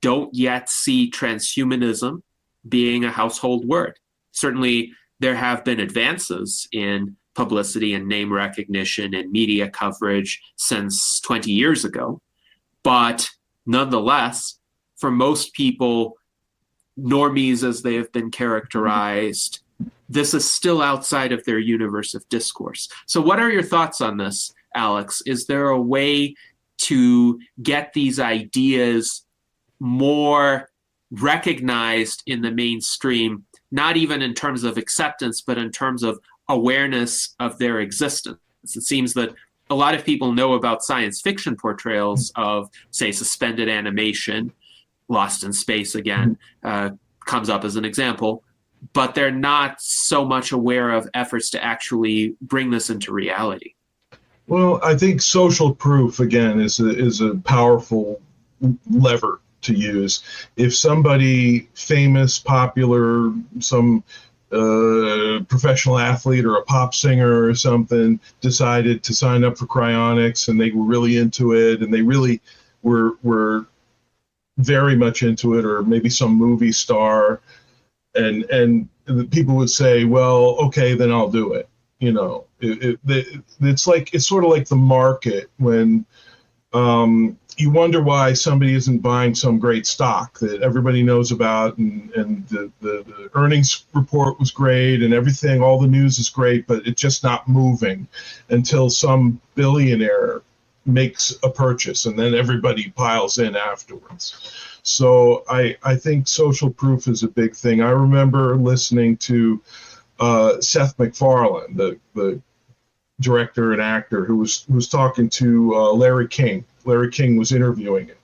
don't yet see transhumanism being a household word. Certainly, there have been advances in publicity and name recognition and media coverage since 20 years ago. But nonetheless, for most people, normies as they have been characterized, this is still outside of their universe of discourse. So what are your thoughts on this, Alex? Is there a way to get these ideas more recognized in the mainstream, not even in terms of acceptance, but in terms of awareness of their existence? It seems that a lot of people know about science fiction portrayals of, say, suspended animation. Lost in Space, again, comes up as an example, but they're not so much aware of efforts to actually bring this into reality. Well, I think social proof, again, is a powerful lever to use. If somebody famous, popular, some professional athlete or a pop singer or something decided to sign up for cryonics and they were really into it and they really were very much into it, or maybe some movie star, and the people would say, well, okay, then I'll do it. You know, it's sort of like the market when you wonder why somebody isn't buying some great stock that everybody knows about, and the earnings report was great and everything, all the news is great, but it's just not moving until some billionaire makes a purchase, and then everybody piles in afterwards. So I think social proof is a big thing. I remember listening to Seth MacFarlane, the director and actor, who was talking to Larry King. Larry King was interviewing him,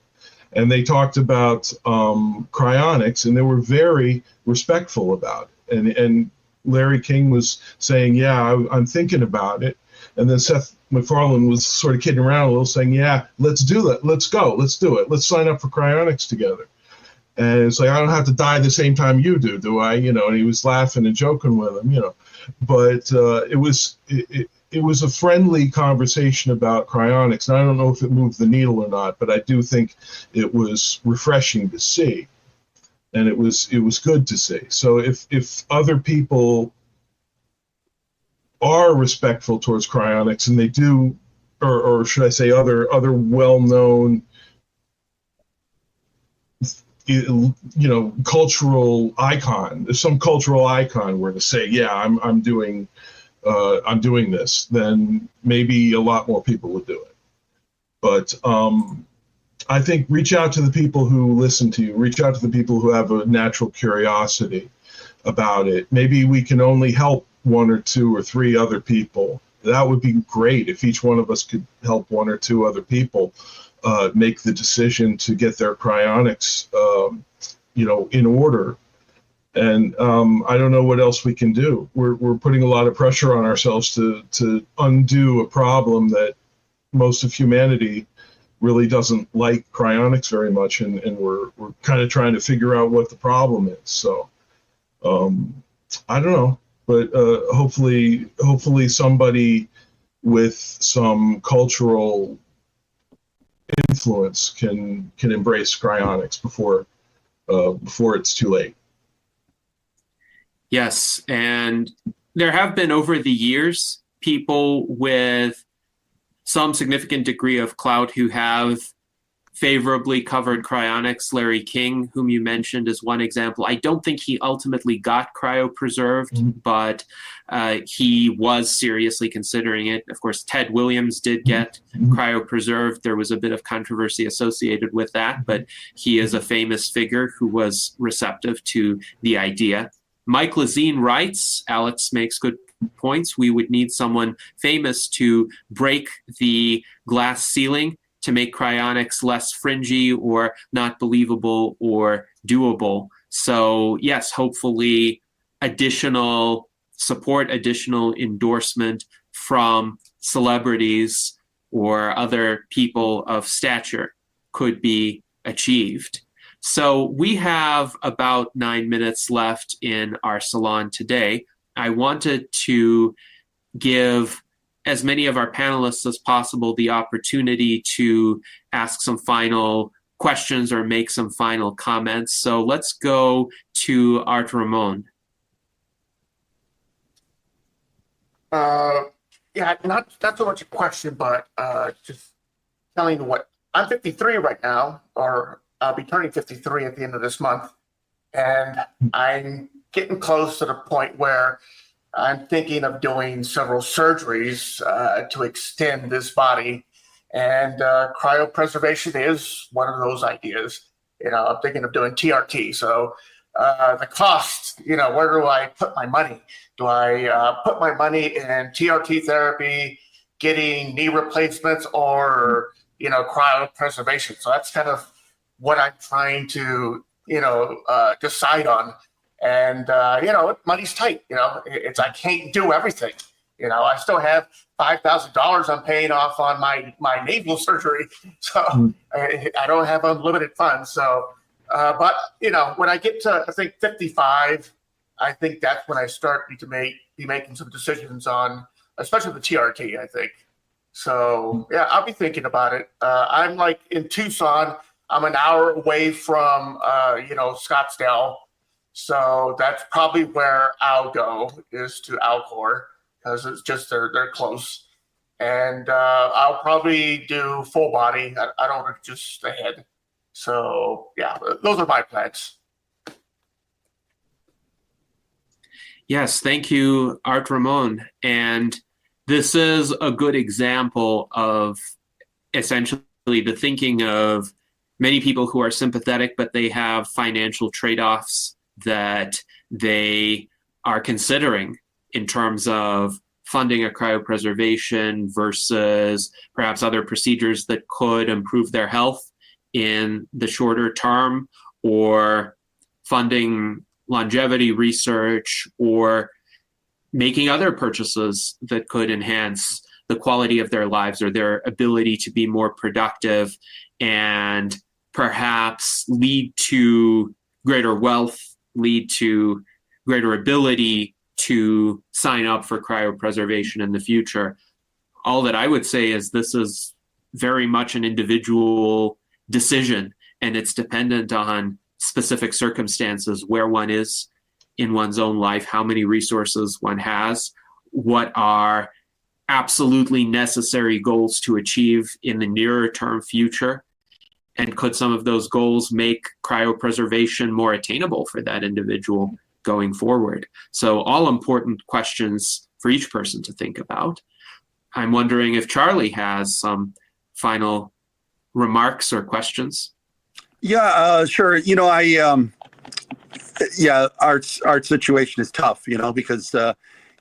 and they talked about cryonics, and they were very respectful about it. And Larry King was saying, yeah, I'm thinking about it. And then Seth MacFarlane was sort of kidding around a little, saying, yeah, let's do that. Let's go. Let's do it. Let's sign up for cryonics together. And it's like, I don't have to die the same time you do I? You know, and he was laughing and joking with him, you know. But it was a friendly conversation about cryonics. And I don't know if it moved the needle or not, but I do think it was refreshing to see. And it was good to see. So if other people are respectful towards cryonics, and they do, or should I say other well-known, you know, cultural icon, if some cultural icon were to say, yeah, I'm doing this, then maybe a lot more people would do it. But I think reach out to the people who listen to you, reach out to the people who have a natural curiosity about it. Maybe we can only help one or two or three other people. That would be great if each one of us could help one or two other people make the decision to get their cryonics, you know, in order. And I don't know what else we can do. We're putting a lot of pressure on ourselves to undo a problem that most of humanity really doesn't like cryonics very much, and we're kind of trying to figure out what the problem is. So I don't know, but hopefully somebody with some cultural influence can embrace cryonics before it's too late. Yes, and there have been over the years people with some significant degree of clout who have favorably covered cryonics. Larry King, whom you mentioned, is one example. I don't think he ultimately got cryopreserved, but he was seriously considering it. Of course, Ted Williams did get cryopreserved. There was a bit of controversy associated with that, but he is a famous figure who was receptive to the idea. Mike Lazine writes, Alex makes good points, we would need someone famous to break the glass ceiling to make cryonics less fringy or not believable or doable. So yes, hopefully additional support, additional endorsement from celebrities or other people of stature could be achieved. So we have about 9 minutes left in our salon today. I wanted to give as many of our panelists as possible the opportunity to ask some final questions or make some final comments. So let's go to Art Ramon. Yeah, not so much a question, but just telling you what, I'm 53 right now, or I'll be turning 53 at the end of this month. And I'm getting close to the point where I'm thinking of doing several surgeries to extend this body. And cryopreservation is one of those ideas. I'm thinking of doing TRT. So the cost, where do I put my money? Do I put my money in TRT therapy, getting knee replacements, or, cryopreservation? So that's kind of what I'm trying to, decide on. And, money's tight, it's, I can't do everything. I still have $5,000 I'm paying off on my naval surgery. So I don't have unlimited funds. So, but, when I get to, I think 55, I think that's when I start to be making some decisions on, especially the TRT, I think. So, yeah, I'll be thinking about it. I'm like in Tucson. I'm an hour away from, Scottsdale. So that's probably where I'll go, is to Alcor, because it's just they're close. And I'll probably do full body. I don't want to just the head. So yeah, those are my plans. Yes, thank you, Art Ramon. And this is a good example of essentially the thinking of many people who are sympathetic, but they have financial trade-offs that they are considering in terms of funding a cryopreservation versus perhaps other procedures that could improve their health in the shorter term, or funding longevity research, or making other purchases that could enhance the quality of their lives or their ability to be more productive and perhaps lead to greater wealth, lead to greater ability to sign up for cryopreservation in the future. All that I would say is this is very much an individual decision, and it's dependent on specific circumstances, where one is in one's own life, how many resources one has, what are absolutely necessary goals to achieve in the nearer term future, and could some of those goals make cryopreservation more attainable for that individual going forward? So all important questions for each person to think about. I'm wondering if Charlie has some final remarks or questions. Yeah, sure. Our situation is tough, because,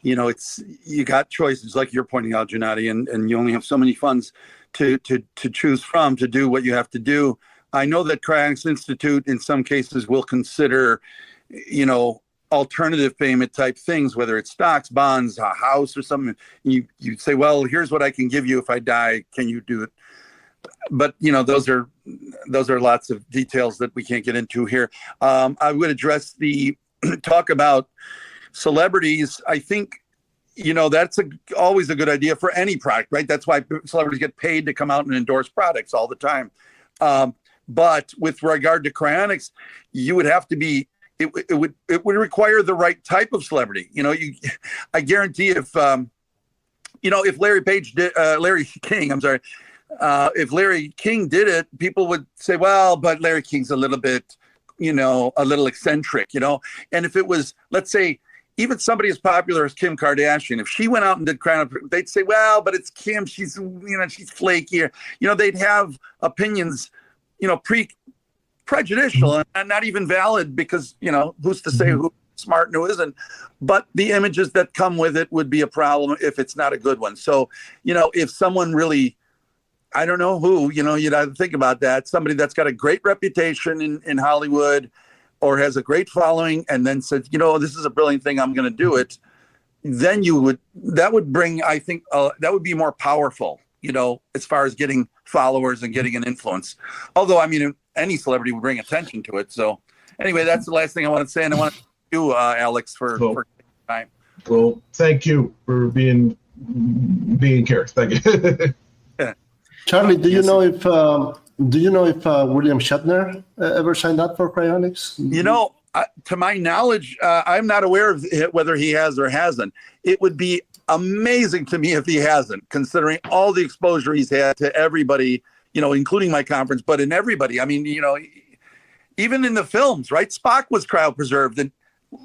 it's, you got choices like you're pointing out, Gennady, and you only have so many funds to choose from to do what you have to do. I know that Cryonics Institute in some cases will consider, alternative payment type things, whether it's stocks, bonds, a house or something. You say, well, here's what I can give you if I die. Can you do it? But those are lots of details that we can't get into here. I would address the talk about celebrities. I think that's always a good idea for any product, right? That's why celebrities get paid to come out and endorse products all the time. But with regard to cryonics, you would have to be, it would require the right type of celebrity. I guarantee if Larry King, I'm sorry, if Larry King did it, people would say, well, but Larry King's a little bit, a little eccentric, and if it was, let's say, even somebody as popular as Kim Kardashian, if she went out and did cryonics, they'd say, well, but it's Kim, she's flaky. They'd have opinions, prejudicial and not even valid because, who's to say who's smart and who isn't, but the images that come with it would be a problem if it's not a good one. So, if someone really, I don't know who, you'd have to think about that. Somebody that's got a great reputation in Hollywood or has a great following and then said, this is a brilliant thing, I'm going to do it. Then that would bring, I think, that would be more powerful, as far as getting followers and getting an influence. Although, I mean, any celebrity would bring attention to it. So anyway, that's the last thing I want to say. And I want to thank you, Alex, for time. Well, thank you for being here. Thank you. Charlie, do you know if William Shatner ever signed up for cryonics? To my knowledge, I'm not aware of whether he has or hasn't. It would be amazing to me if he hasn't, considering all the exposure he's had to everybody, including my conference, but in everybody. I mean, even in the films, right? Spock was cryopreserved and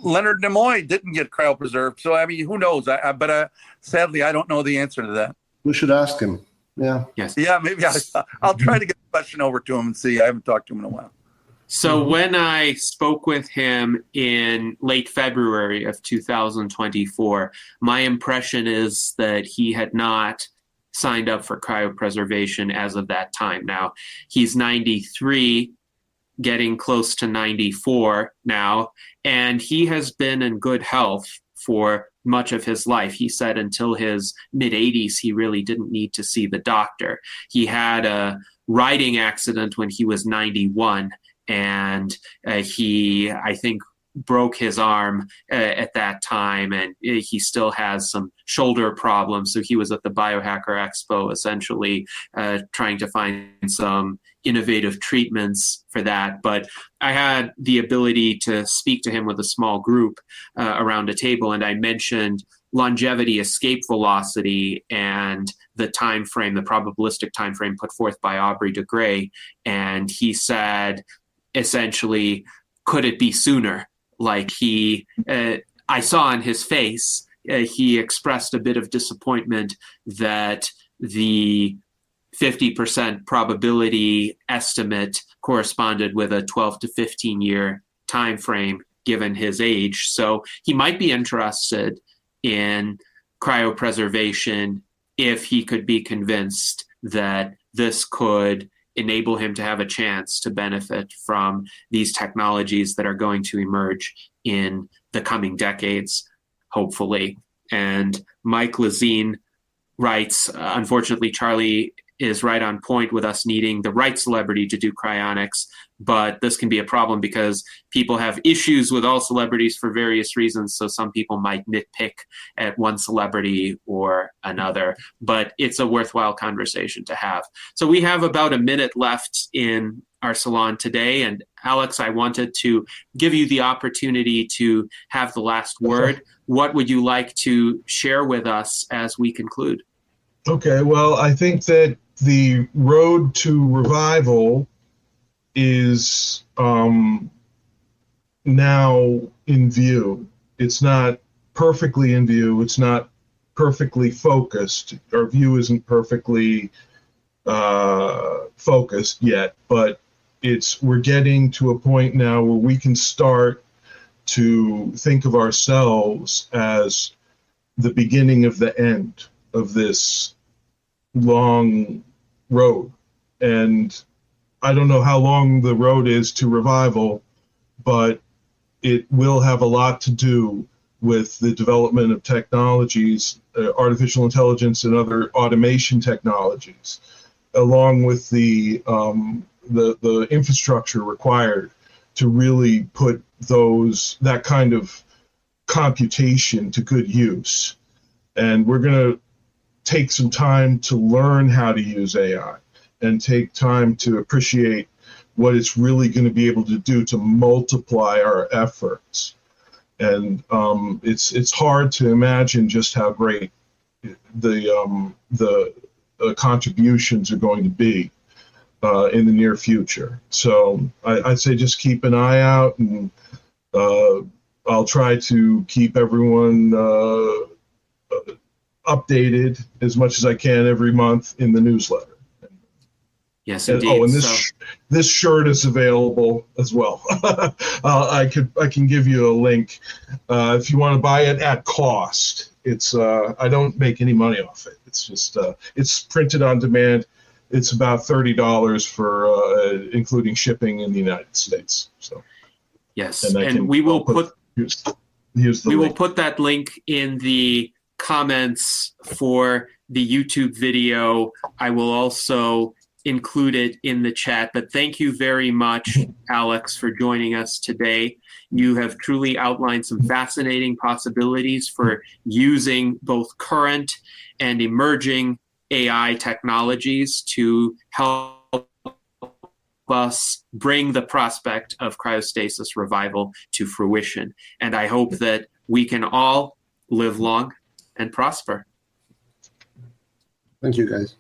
Leonard Nimoy didn't get cryopreserved. So, I mean, who knows? But sadly, I don't know the answer to that. We should ask him. Yeah. Yes. Yeah, maybe I'll try to get the question over to him and see. I haven't talked to him in a while. So when I spoke with him in late February of 2024, my impression is that he had not signed up for cryopreservation as of that time. Now, he's 93, getting close to 94 now, and he has been in good health for much of his life. He said until his mid-80s, he really didn't need to see the doctor. He had a riding accident when he was 91, and he, I think, broke his arm at that time, and he still has some shoulder problems. So he was at the Biohacker Expo, essentially trying to find some innovative treatments for that. But I had the ability to speak to him with a small group around a table, and I mentioned longevity escape velocity and the time frame, the probabilistic time frame put forth by Aubrey de Grey, and he said, essentially, could it be sooner? Like I saw on his face, he expressed a bit of disappointment that the 50% probability estimate corresponded with a 12 to 15 year time frame given his age. So he might be interested in cryopreservation if he could be convinced that this could enable him to have a chance to benefit from these technologies that are going to emerge in the coming decades, hopefully. And Mike Lazine writes, unfortunately, Charlie is right on point with us needing the right celebrity to do cryonics, but this can be a problem because people have issues with all celebrities for various reasons, so some people might nitpick at one celebrity or another, but it's a worthwhile conversation to have. So we have about a minute left in our salon today, and Alex, I wanted to give you the opportunity to have the last word. What would you like to share with us as we conclude? Okay, well, I think that the road to revival is now in view. It's not perfectly in view. It's not perfectly focused. Our view isn't perfectly focused yet, but we're getting to a point now where we can start to think of ourselves as the beginning of the end of this long road. And I don't know how long the road is to revival, but it will have a lot to do with the development of technologies, artificial intelligence and other automation technologies, along with the infrastructure required to really put that kind of computation to good use. And we're going to take some time to learn how to use AI and take time to appreciate what it's really going to be able to do to multiply our efforts. And it's hard to imagine just how great the contributions are going to be in the near future. So I'd say just keep an eye out, and I'll try to keep everyone updated as much as I can every month in the newsletter. Yes, And, indeed. and this shirt is available as well. I can give you a link if you want to buy it at cost. It's I don't make any money off it. It's just it's printed on demand. It's about $30 for including shipping in the United States. So yes, and we will use the we will link. put that link in the comments for the YouTube video. I will also include it in the chat. But thank you very much, Alex, for joining us today. You have truly outlined some fascinating possibilities for using both current and emerging AI technologies to help us bring the prospect of cryostasis revival to fruition. And I hope that we can all live long and prosper. Thank you, guys.